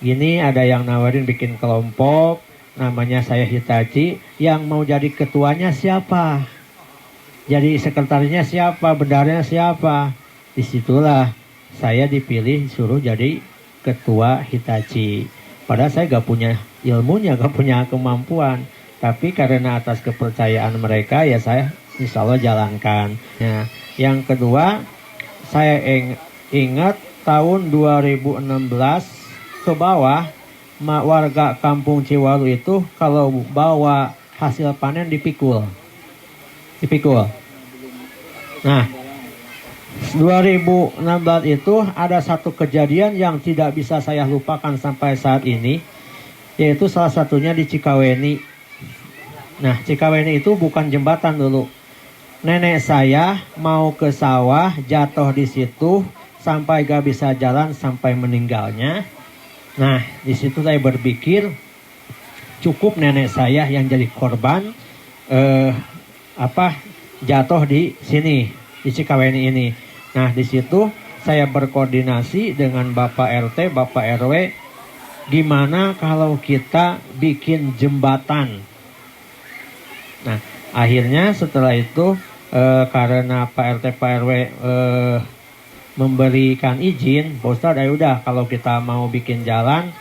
Gini ada yang nawarin bikin kelompok, namanya saya Hitachi, yang mau jadi ketuanya siapa? Jadi sekretarisnya siapa? Bendaharanya siapa? Disitulah saya dipilih, suruh jadi ketua Hitachi. Padahal saya gak punya ilmunya, gak punya kemampuan. Tapi karena atas kepercayaan mereka, ya saya insya Allah jalankan. Nah, yang kedua, saya ingat tahun 2016 ke bawah, warga Kampung Ciwaluh itu kalau bawa hasil panen dipikul. Nah, 2016 itu ada satu kejadian yang tidak bisa saya lupakan sampai saat ini, yaitu salah satunya di Cikaweni. Nah, Cikaweni itu bukan jembatan dulu. Nenek saya mau ke sawah, jatuh di situ sampai gak bisa jalan sampai meninggalnya. Nah, di situ saya berpikir cukup nenek saya yang jadi korban jatuh di sini, di Cikaweni ini. Nah, di situ saya berkoordinasi dengan Bapak RT, Bapak RW, gimana kalau kita bikin jembatan. Nah, akhirnya setelah itu karena Pak RT, Pak RW memberikan izin, Pak Ustadz, ayo udah kalau kita mau bikin jalan,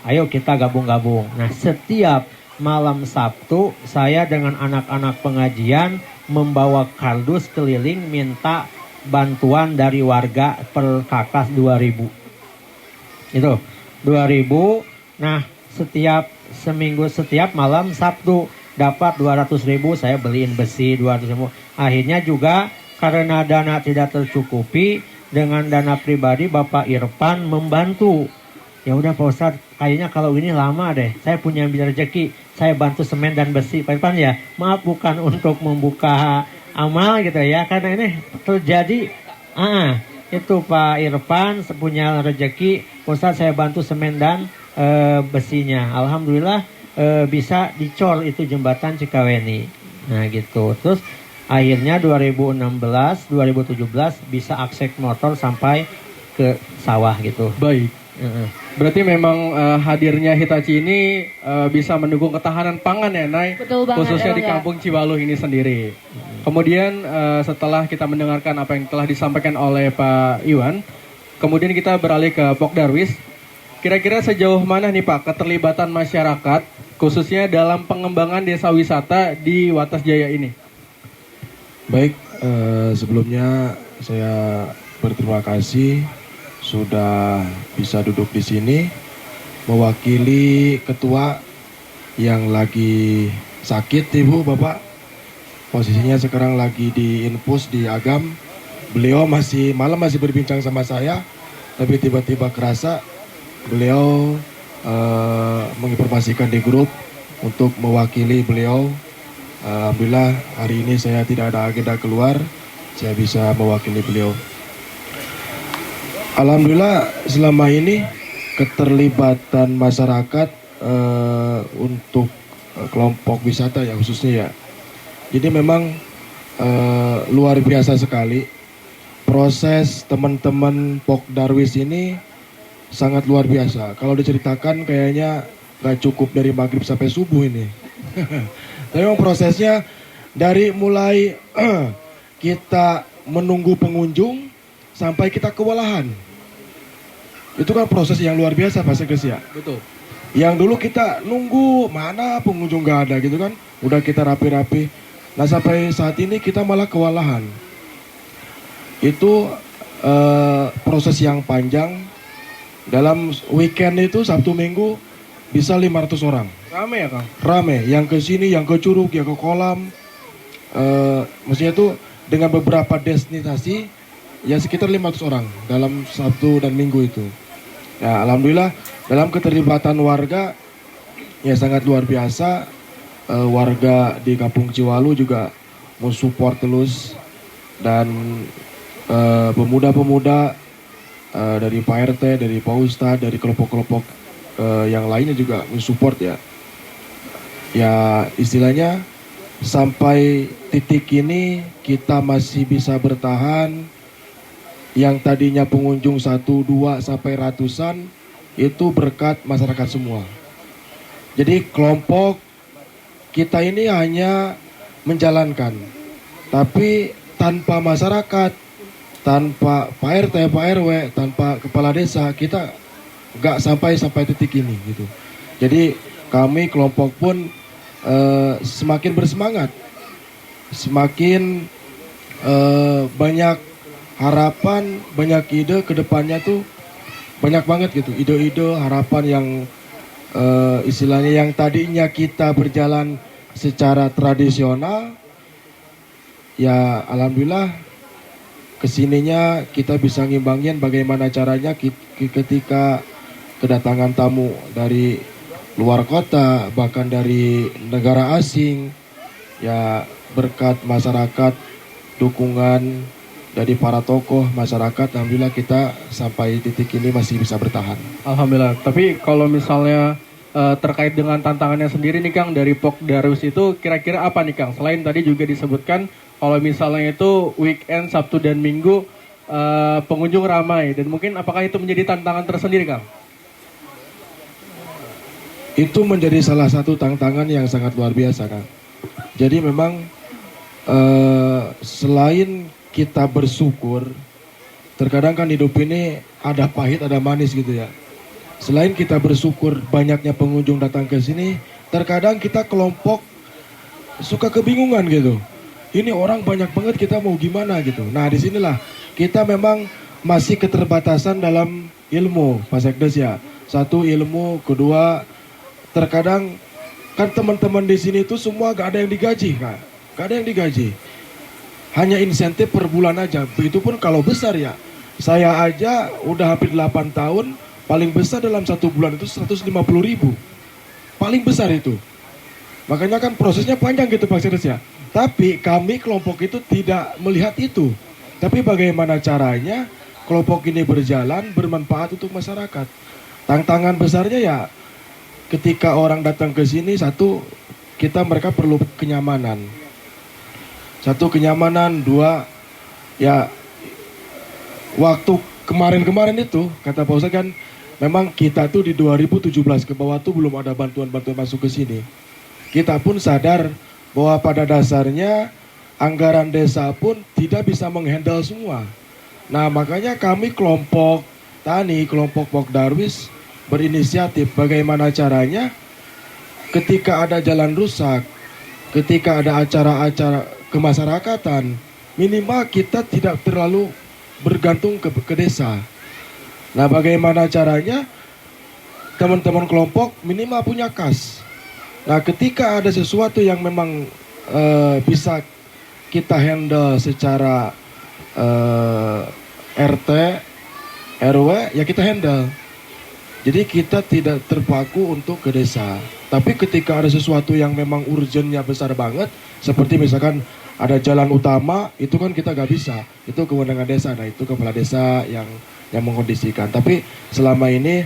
ayo kita gabung-gabung. Nah, setiap malam Sabtu saya dengan anak-anak pengajian membawa kardus keliling minta bantuan dari warga per kakas 2.000. Itu 2.000. Nah, setiap malam Sabtu dapat 200.000, saya beliin besi 200.000. Akhirnya juga karena dana tidak tercukupi, dengan dana pribadi Bapak Irfan membantu. Ya udah Pak Ustadz, kayaknya kalau ini lama deh. Saya punya rezeki, saya bantu semen dan besi. Pak Irfan ya, maaf bukan untuk membuka amal gitu ya, karena ini terjadi itu Pak Irfan punya rezeki, Ustadz saya bantu semen dan besinya. Alhamdulillah bisa dicor itu jembatan Cikaweni. Nah gitu. Terus akhirnya 2016, 2017 bisa akses motor sampai ke sawah gitu. Baik. Berarti memang hadirnya Hitachi ini bisa mendukung ketahanan pangan ya, Nay? Betul banget, khususnya di Erlangga. Kampung Ciwaluh ini sendiri. Kemudian setelah kita mendengarkan apa yang telah disampaikan oleh Pak Iwan, kemudian kita beralih ke Pok Darwis. Kira-kira sejauh mana nih Pak keterlibatan masyarakat khususnya dalam pengembangan desa wisata di Watas Jaya ini? Baik, sebelumnya saya berterima kasih sudah bisa duduk di sini mewakili ketua yang lagi sakit, Ibu, Bapak. Posisinya sekarang lagi di infus di Agam. Beliau malam masih berbincang sama saya, tapi tiba-tiba kerasa beliau menginformasikan di grup untuk mewakili beliau. Alhamdulillah hari ini saya tidak ada agenda keluar, saya bisa mewakili beliau. Alhamdulillah selama ini keterlibatan masyarakat untuk kelompok wisata ya khususnya ya. Jadi memang luar biasa sekali proses teman-teman Pok Darwis ini sangat luar biasa. Kalau diceritakan kayaknya gak cukup dari maghrib sampai subuh ini. Tapi memang prosesnya dari mulai kita menunggu pengunjung sampai kita kewalahan. Itu kan proses yang luar biasa Pak Sekdes ya. Betul. Yang dulu kita nunggu mana pengunjung gak ada gitu kan. Udah kita rapi-rapi. Nah sampai saat ini kita malah kewalahan. Itu proses yang panjang. Dalam weekend itu Sabtu Minggu bisa 500 orang. Rame ya Kang? Rame, yang ke sini, yang ke curug, yang ke kolam. Maksudnya itu dengan beberapa destinasi ya sekitar 500 orang dalam Sabtu dan Minggu itu. Ya alhamdulillah dalam keterlibatan warga ya sangat luar biasa. Warga di Kampung Ciwaluh juga mensupport terus dan pemuda-pemuda dari Pak RT, dari Pak Ustadz, dari kelompok-kelompok yang lainnya juga mensupport ya. Ya istilahnya sampai titik ini kita masih bisa bertahan. Yang tadinya pengunjung 1, 2 sampai ratusan itu berkat masyarakat semua. Jadi kelompok kita ini hanya menjalankan, tapi tanpa masyarakat, tanpa Pak RT, Pak RW, tanpa kepala desa kita nggak sampai titik ini gitu. Jadi kami kelompok pun semakin bersemangat, semakin banyak harapan, banyak ide ke depannya tuh banyak banget gitu, ide-ide harapan yang istilahnya yang tadinya kita berjalan secara tradisional, ya alhamdulillah kesininya kita bisa ngimbangin bagaimana caranya ketika kedatangan tamu dari luar kota, bahkan dari negara asing. Ya berkat masyarakat, dukungan dari para tokoh masyarakat, alhamdulillah kita sampai titik ini masih bisa bertahan. Alhamdulillah. Tapi kalau misalnya terkait dengan tantangannya sendiri nih Kang, dari Pokdarwis itu kira-kira apa nih Kang? Selain tadi juga disebutkan kalau misalnya itu weekend, Sabtu dan Minggu pengunjung ramai, dan mungkin apakah itu menjadi tantangan tersendiri Kang? Itu menjadi salah satu tantangan yang sangat luar biasa Kang. Jadi memang selain kita bersyukur, terkadang kan hidup ini ada pahit ada manis gitu ya. Selain kita bersyukur banyaknya pengunjung datang ke sini, terkadang kita kelompok suka kebingungan gitu. Ini orang banyak banget, kita mau gimana gitu. Nah disinilah kita memang masih keterbatasan dalam ilmu Pak Sekdes ya. Satu ilmu, kedua terkadang kan teman-teman di sini tuh semua gak ada yang digaji Kak. Gak ada yang digaji. Hanya insentif per bulan aja. Begitupun kalau besar ya. Saya aja udah hampir 8 tahun, paling besar dalam satu bulan itu 150.000. Paling besar itu. Makanya kan prosesnya panjang gitu Pak Sekdes ya. Tapi kami kelompok itu tidak melihat itu. Tapi bagaimana caranya kelompok ini berjalan, bermanfaat untuk masyarakat. Tantangan besarnya ya ketika orang datang ke sini, satu, mereka perlu kenyamanan. Satu, kenyamanan. Dua, ya waktu kemarin-kemarin itu, kata Pak Ustadz kan, memang kita tuh di 2017 ke bawah tuh belum ada bantuan-bantuan masuk ke sini. Kita pun sadar bahwa pada dasarnya anggaran desa pun tidak bisa menghandle semua. Nah makanya kami kelompok tani, kelompok Pokdarwis berinisiatif bagaimana caranya ketika ada jalan rusak, ketika ada acara-acara kemasyarakatan, minimal kita tidak terlalu bergantung ke desa. Nah bagaimana caranya teman-teman kelompok minimal punya kas. Nah ketika ada sesuatu yang memang bisa kita handle secara RT, RW, ya kita handle. Jadi kita tidak terpaku untuk ke desa. Tapi ketika ada sesuatu yang memang urgennya besar banget, seperti misalkan ada jalan utama, itu kan kita gak bisa. Itu kewenangan desa, nah itu kepala desa yang mengkondisikan. Tapi selama ini,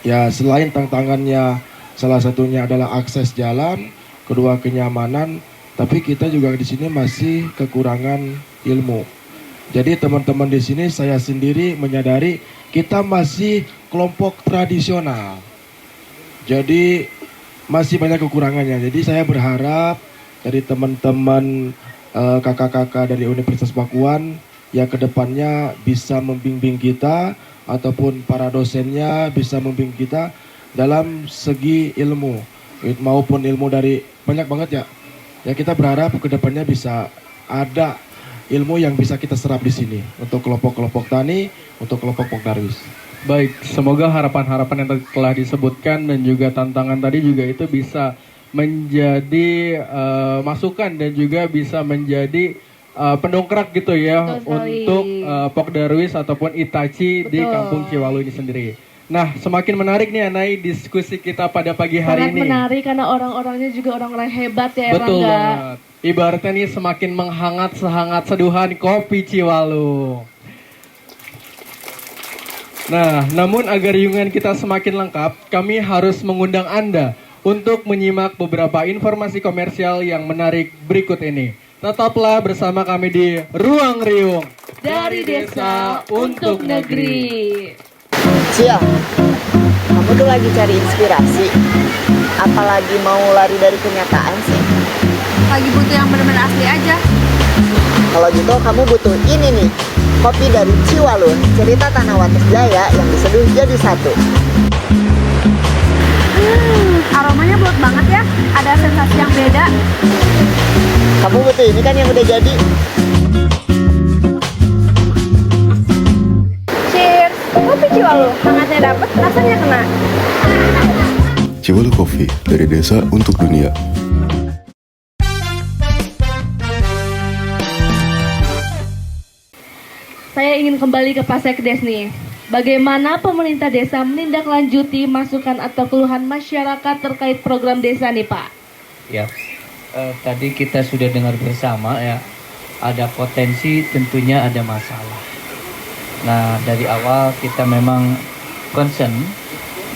ya selain tantangannya, salah satunya adalah akses jalan, kedua kenyamanan, tapi kita juga di sini masih kekurangan ilmu. Jadi teman-teman di sini, saya sendiri menyadari kita masih kelompok tradisional. Jadi masih banyak kekurangannya. Jadi saya berharap dari teman-teman kakak-kakak dari Universitas Pakuan yang kedepannya bisa membimbing kita ataupun para dosennya bisa membimbing kita dalam segi ilmu maupun ilmu dari banyak banget ya. Ya kita berharap kedepannya bisa ada ilmu yang bisa kita serap di sini untuk kelompok-kelompok tani, untuk kelompok Pokdarwis. Baik, semoga harapan-harapan yang telah disebutkan dan juga tantangan tadi juga itu bisa menjadi masukan dan juga bisa menjadi pendongkrak gitu ya untuk Pokdarwis ataupun Itachi di Kampung Ciwalu ini sendiri. Nah, semakin menarik nih Anai diskusi kita pada pagi hari ini. Sangat menarik karena orang-orangnya juga orang-orang hebat ya. Betul Erlangga. banget. Ibaratnya nih semakin menghangat sehangat seduhan kopi Ciwalu. Nah, namun agar reunian kita semakin lengkap, kami harus mengundang Anda untuk menyimak beberapa informasi komersial yang menarik berikut ini. Tetaplah bersama kami di Ruang Riung. Dari desa untuk negeri. Cia, kamu tuh lagi cari inspirasi, apalagi mau lari dari kenyataan sih? Lagi butuh yang benar-benar asli aja. Kalau gitu kamu butuh ini nih, kopi dari Ciwalun, cerita Tanah Wates Jaya yang diseduh jadi satu. Aromanya bulat banget ya, ada sensasi yang beda. Kamu butuh ini kan yang udah jadi. Cheers, kopi Ciwalun, hangatnya dapet, rasanya kena. Ciwalu Coffee, dari desa untuk dunia. Saya ingin kembali ke Pak Sekdes nih. Bagaimana pemerintah desa menindaklanjuti masukan atau keluhan masyarakat terkait program desa nih Pak? Ya, tadi kita sudah dengar bersama ya, ada potensi tentunya ada masalah. Nah dari awal kita memang concern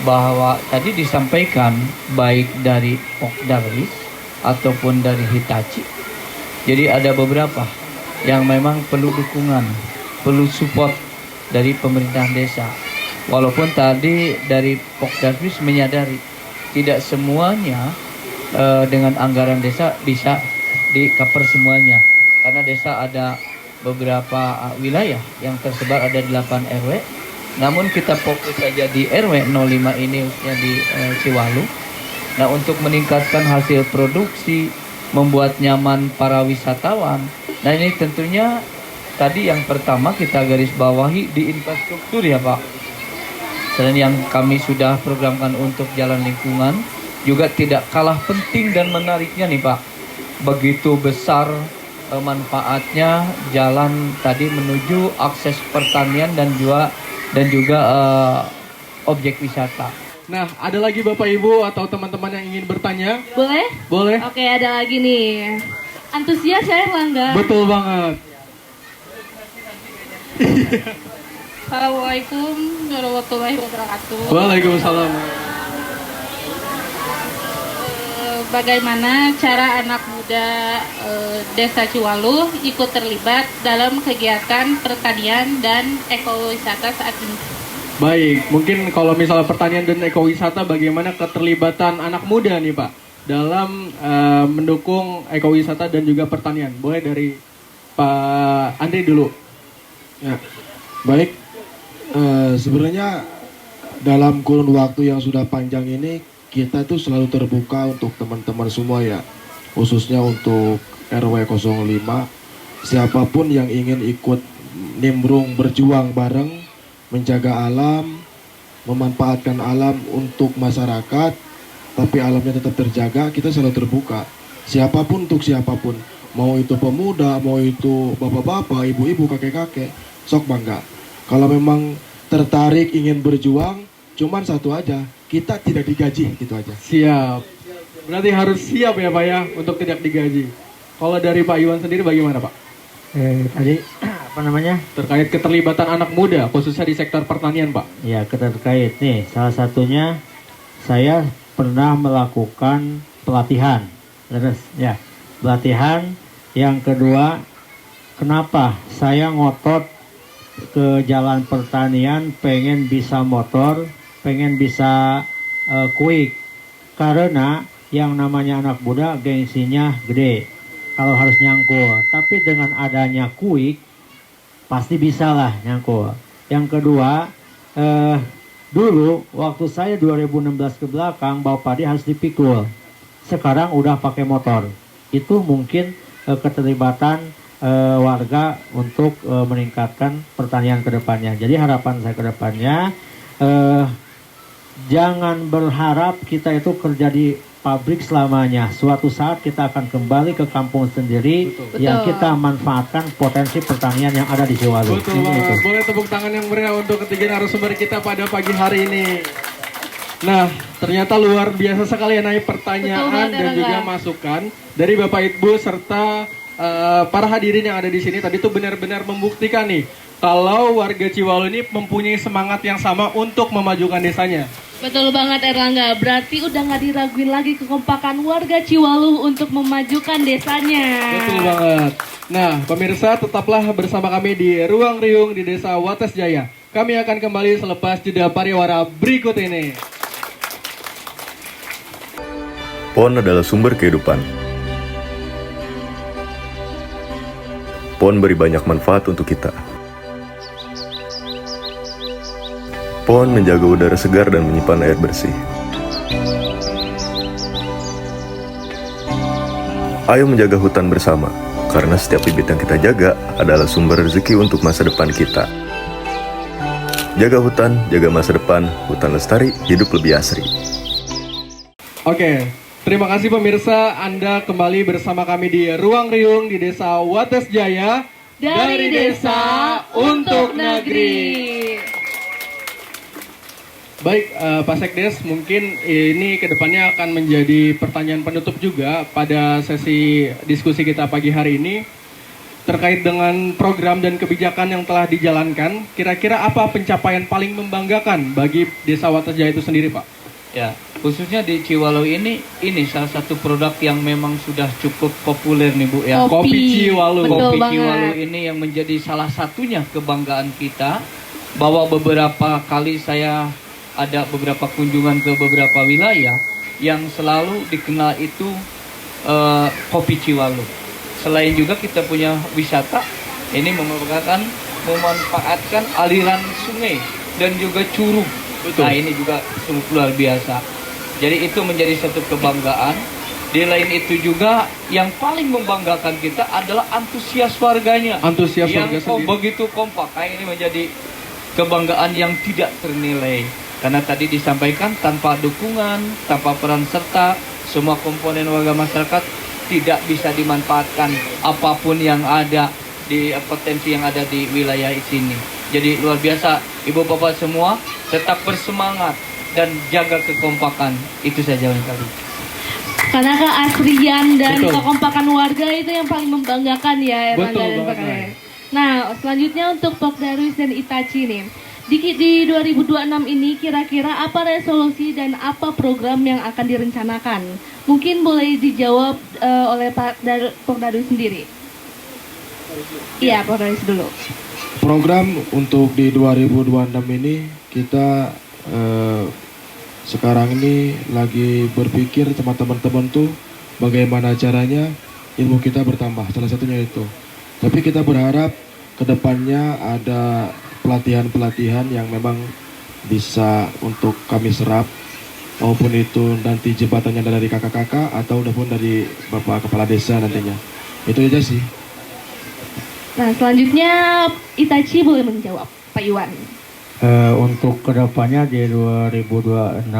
bahwa tadi disampaikan baik dari Pokdarwis ataupun dari Hitachi. Jadi ada beberapa yang memang perlu dukungan, perlu support dari pemerintahan desa. Walaupun tadi dari Pokdarwis menyadari tidak semuanya dengan anggaran desa bisa di-cover semuanya. Karena desa ada beberapa wilayah yang tersebar ada 8 RW. Namun kita fokus saja di RW 05 ini yang di Ciwalu. Nah untuk meningkatkan hasil produksi, membuat nyaman para wisatawan. Nah ini tentunya tadi yang pertama kita garis bawahi di infrastruktur ya Pak. Selain yang kami sudah programkan untuk jalan lingkungan, juga tidak kalah penting dan menariknya nih Pak. Begitu besar manfaatnya jalan tadi menuju akses pertanian dan juga objek wisata. Nah, ada lagi Bapak Ibu atau teman-teman yang ingin bertanya? Boleh? Boleh. Oke, ada lagi nih. Antusias ya Erlangga? Betul banget. Assalamualaikum warahmatullahi wabarakatuh. Waalaikumsalam. Bagaimana cara anak muda Desa Ciwalu ikut terlibat dalam kegiatan pertanian dan ekowisata saat ini? Baik, mungkin kalau misalnya pertanian dan ekowisata, bagaimana keterlibatan anak muda nih Pak dalam mendukung ekowisata dan juga pertanian? Boleh dari Pak Andri dulu. Ya, baik. Sebenarnya dalam kurun waktu yang sudah panjang ini kita itu selalu terbuka untuk teman-teman semua ya, khususnya untuk RW 05. Siapapun yang ingin ikut nimbrung berjuang bareng, menjaga alam, memanfaatkan alam untuk masyarakat, tapi alamnya tetap terjaga, kita selalu terbuka. Siapapun untuk siapapun, mau itu pemuda, mau itu bapak-bapak, ibu-ibu, kakek-kakek, sok bangga. Kalau memang tertarik ingin berjuang, cuman satu aja, kita tidak digaji, gitu aja. Siap. Berarti harus siap ya Pak ya untuk tidak digaji. Kalau dari Pak Iwan sendiri bagaimana Pak? Tadi apa namanya? Terkait keterlibatan anak muda khususnya di sektor pertanian Pak. Ya, terkait nih. Salah satunya saya pernah melakukan pelatihan. Terus ya, pelatihan. Yang kedua, kenapa saya ngotot ke jalan pertanian, pengen bisa motor, pengen bisa quick, karena yang namanya anak muda gengsinya gede kalau harus nyangkul, tapi dengan adanya quick pasti bisa lah nyangkul. Yang kedua, dulu waktu saya 2016 ke belakang bawa padi harus dipikul, sekarang udah pakai motor. Itu mungkin keterlibatan warga untuk meningkatkan pertanian ke depannya. Jadi harapan saya ke depannya, jangan berharap kita itu kerja di pabrik selamanya. Suatu saat kita akan kembali ke kampung sendiri. Betul. Yang kita manfaatkan potensi pertanian yang ada di Ciwalu. Betul banget. Boleh tepuk tangan yang meriah untuk ketiga narasumber kita pada pagi hari ini. Nah, ternyata luar biasa sekali ya naik pertanyaan dan juga masukan dari Bapak Ibu serta para hadirin yang ada di sini. Tadi tuh benar-benar membuktikan nih kalau warga Ciwalu ini mempunyai semangat yang sama untuk memajukan desanya. Betul banget Erlangga, berarti udah nggak diraguin lagi kekompakan warga Ciwalu untuk memajukan desanya. Betul banget. Nah pemirsa, tetaplah bersama kami di Ruang Riung di Desa Wates Jaya. Kami akan kembali selepas jeda pariwara berikut ini. Pohon adalah sumber kehidupan. Pohon beri banyak manfaat untuk kita. Pohon menjaga udara segar dan menyimpan air bersih. Ayo menjaga hutan bersama, karena setiap bibit yang kita jaga adalah sumber rezeki untuk masa depan kita. Jaga hutan, jaga masa depan, hutan lestari, hidup lebih asri. Oke, terima kasih pemirsa, Anda kembali bersama kami di Ruang Riung di Desa Wates Jaya. Dari desa untuk negeri. Baik, Pak Sekdes, mungkin ini kedepannya akan menjadi pertanyaan penutup juga pada sesi diskusi kita pagi hari ini terkait dengan program dan kebijakan yang telah dijalankan. Kira-kira apa pencapaian paling membanggakan bagi Desa Waterjaya itu sendiri, Pak? Ya, khususnya di Ciwalu ini salah satu produk yang memang sudah cukup populer nih Bu ya. Kopi Ciwalu. Kopi Ciwalu ini yang menjadi salah satunya kebanggaan kita. Bahwa beberapa kali saya ada beberapa kunjungan ke beberapa wilayah yang selalu dikenal itu kopi Ciwalu. Selain juga kita punya wisata, ini memanfaatkan aliran sungai dan juga curug. Betul. Nah ini juga sungguh luar biasa. Jadi itu menjadi satu kebanggaan. Di lain itu juga yang paling membanggakan kita adalah antusias warganya. Antusias yang warga sendiri. begitu kompak. Nah, ini menjadi kebanggaan yang tidak ternilai. Karena tadi disampaikan tanpa dukungan, tanpa peran serta, semua komponen warga masyarakat tidak bisa dimanfaatkan apapun yang ada di potensi yang ada di wilayah sini. Jadi luar biasa, Ibu Bapak semua tetap bersemangat dan jaga kekompakan. Itu saja kali. Karena keasrian dan Betul. kekompakan warga itu yang paling membanggakan ya, Erlangga Betul dan Pak banget. Kades. Nah, selanjutnya untuk Pokdarwis dan Itachi nih. Di 2026 ini kira-kira apa resolusi dan apa program yang akan direncanakan? Mungkin boleh dijawab oleh Pak Pokdarwis sendiri. Iya, Pokdarwis dulu. Program untuk di 2026 ini kita sekarang ini lagi berpikir sama teman-teman tuh bagaimana caranya ilmu kita bertambah, salah satunya itu. Tapi kita berharap kedepannya ada pelatihan-pelatihan yang memang bisa untuk kami serap, maupun itu nanti jebatannya dari kakak-kakak ataupun dari Bapak Kepala Desa nantinya. Itu aja sih. Nah, selanjutnya Itachi boleh menjawab, Pak Iwan. Untuk kedepannya di 2026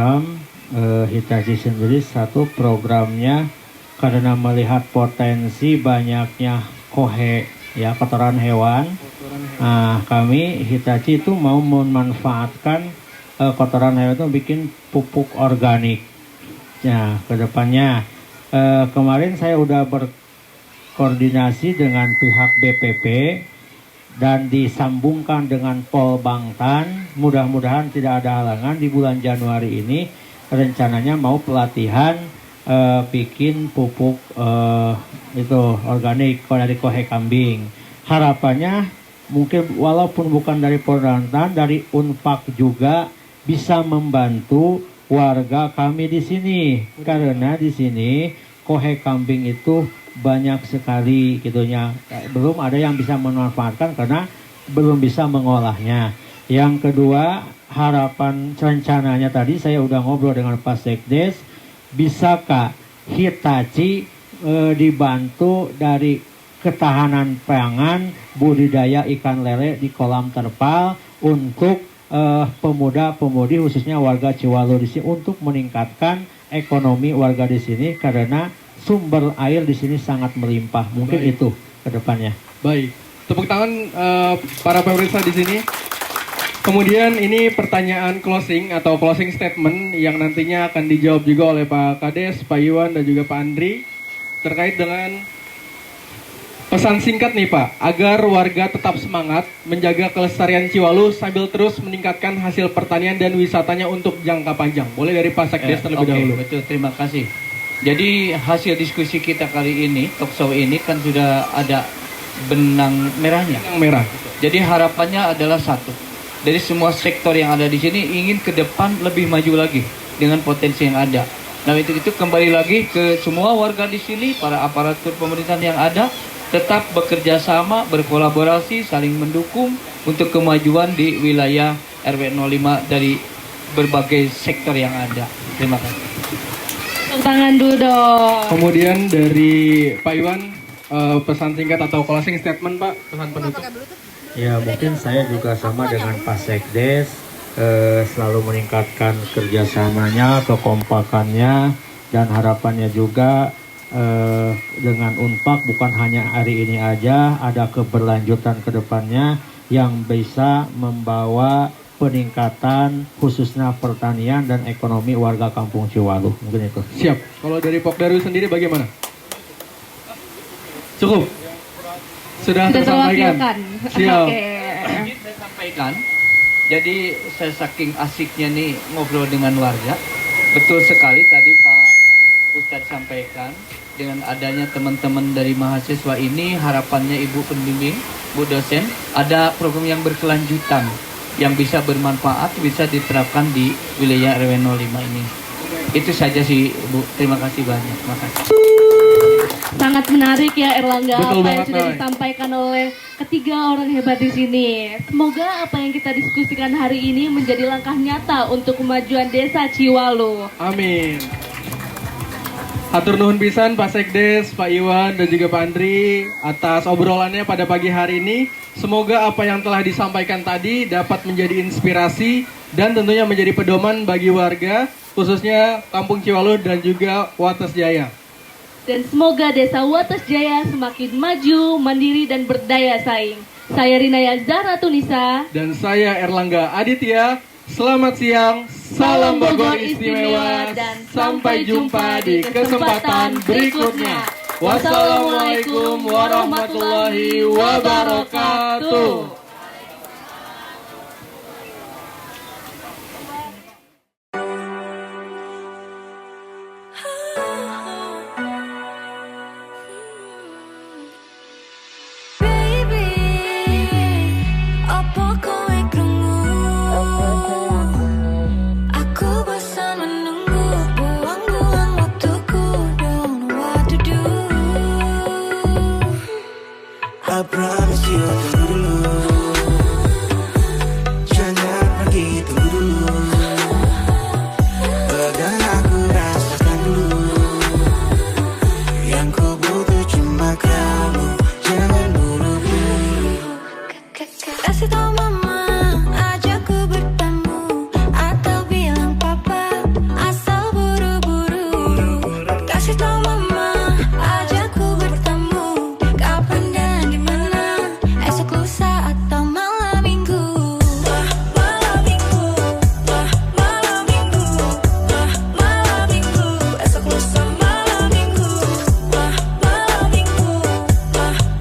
Hitachi sendiri satu programnya karena melihat potensi banyaknya kohe ya kotoran hewan. Nah, kami Hitachi itu mau memanfaatkan kotoran hewan itu bikin pupuk organik. Nah, kedepannya kemarin saya udah berkoordinasi dengan pihak BPP dan disambungkan dengan Pol Bangtan. Mudah-mudahan tidak ada halangan di bulan Januari ini rencananya mau pelatihan bikin pupuk itu organik dari kohe kambing. Harapannya mungkin walaupun bukan dari Pol Bangtan, dari Unpak juga bisa membantu warga kami di sini karena di sini kohe kambing itu banyak sekali gitunya, belum ada yang bisa memanfaatkan karena belum bisa mengolahnya. Yang kedua, harapan rencananya tadi saya udah ngobrol dengan Pak Sekdes, bisakah Hitachi dibantu dari ketahanan pangan budidaya ikan lele di kolam terpal untuk pemuda-pemudi khususnya warga Ciwalu di sini untuk meningkatkan ekonomi warga di sini karena sumber air di sini sangat melimpah. Mungkin Baik. itu ke depannya. Baik, tepuk tangan para pemirsa di sini. Kemudian ini pertanyaan closing atau closing statement yang nantinya akan dijawab juga oleh Pak Kades, Pak Iwan dan juga Pak Andri terkait dengan pesan singkat nih Pak, agar warga tetap semangat menjaga kelestarian Ciwalu sambil terus meningkatkan hasil pertanian dan wisatanya untuk jangka panjang. Boleh dari Pak Sekdes terlebih dahulu. Betul, terima kasih. Jadi hasil diskusi kita kali ini, talkshow ini kan sudah ada benang merahnya. Benang merah. Jadi harapannya adalah satu. Dari semua sektor yang ada di sini ingin ke depan lebih maju lagi dengan potensi yang ada. Nah itu kembali lagi ke semua warga di sini, para aparatur pemerintahan yang ada, tetap bekerja sama, berkolaborasi, saling mendukung untuk kemajuan di wilayah RW 05 dari berbagai sektor yang ada. Terima kasih. Tangan dulu dong. Kemudian dari Pak Iwan, pesan singkat atau closing statement Pak, pesan penutup. Ya mungkin saya juga sama dengan Pak Sekdes, selalu meningkatkan kerjasamanya, kekompakannya, dan harapannya juga dengan Unpak bukan hanya hari ini aja, ada keberlanjutan ke depannya yang bisa membawa peningkatan khususnya pertanian dan ekonomi warga Kampung Ciwaluh. Mungkin itu. Siap. Kalau dari Pokdaru sendiri bagaimana? Cukup. Sudah tersampaikan. Siap. Saya sampaikan. Jadi saya saking asiknya nih ngobrol dengan warga. Betul sekali tadi Pak Ustadz sampaikan, dengan adanya teman-teman dari mahasiswa ini, harapannya Ibu Pembimbing, Bu dosen, ada program yang berkelanjutan yang bisa bermanfaat, bisa diterapkan di wilayah RW 05 ini. Itu saja sih Bu, terima kasih banyak. Terima kasih. Sangat menarik ya Erlangga. Betul apa yang banget, sudah Nay. disampaikan oleh ketiga orang hebat di sini. Semoga apa yang kita diskusikan hari ini menjadi langkah nyata untuk kemajuan Desa Ciwaluh. Amin. Hatur nuhun pisan Pak Sekdes, Pak Iwan, dan juga Pak Andri atas obrolannya pada pagi hari ini. Semoga apa yang telah disampaikan tadi dapat menjadi inspirasi dan tentunya menjadi pedoman bagi warga, khususnya Kampung Ciwaluh dan juga Wates Jaya. Dan semoga Desa Wates Jaya semakin maju, mandiri, dan berdaya saing. Saya Rinaya Zahra Tunisa. Dan saya Erlangga Aditya. Selamat siang, salam Bogor istimewa, dan sampai jumpa di kesempatan berikutnya. Wassalamualaikum warahmatullahi wabarakatuh. I promise you, tunggu dulu. Jangan pergi, tunggu dulu. Pegang aku, rasakan dulu. Yang ku butuh cuma kamu. Jangan buru-buru. Kasih tau mama, ajak ku bertemu. Atau bilang papa, asal buru-buru. Kasih tau mama, ajak ku bertemu. Kapan dan dimana, esok lusa atau malam minggu. Malam minggu, malam minggu, malam minggu. Esok lusa malam minggu. Malam minggu,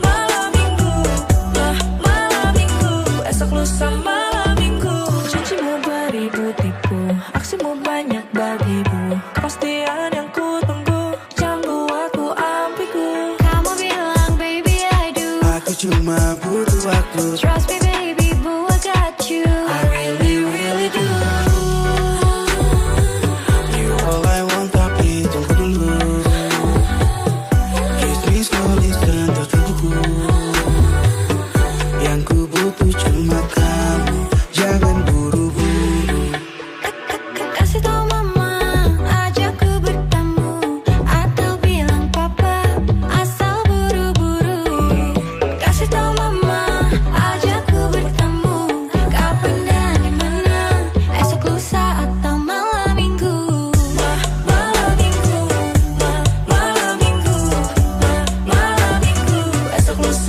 malam minggu, malam minggu. Esok lusa malam minggu. Janjimu beribu tipu, aksimu banyak bagiku. Kepastian yang ku tunggu, jangan buat ku ambigu. Kamu bilang baby I do, Aku cuma butuh waktu. trust me baby boo I got you. I really, really do. You all I want, tapi tunggu dulu. Kiss me slowly, sentuh tubuhku. Yang ku butuh cuma kamu. Jangan buru-buru. Kasih tau mama, ajak ku bertemu. Atau bilang papa, asal buru-buru. Kasih tau mama, ajak ku bertemu. Kapan dan dimana, esok lusa atau malam minggu. Malam minggu, malam minggu, malam minggu. Esok lusa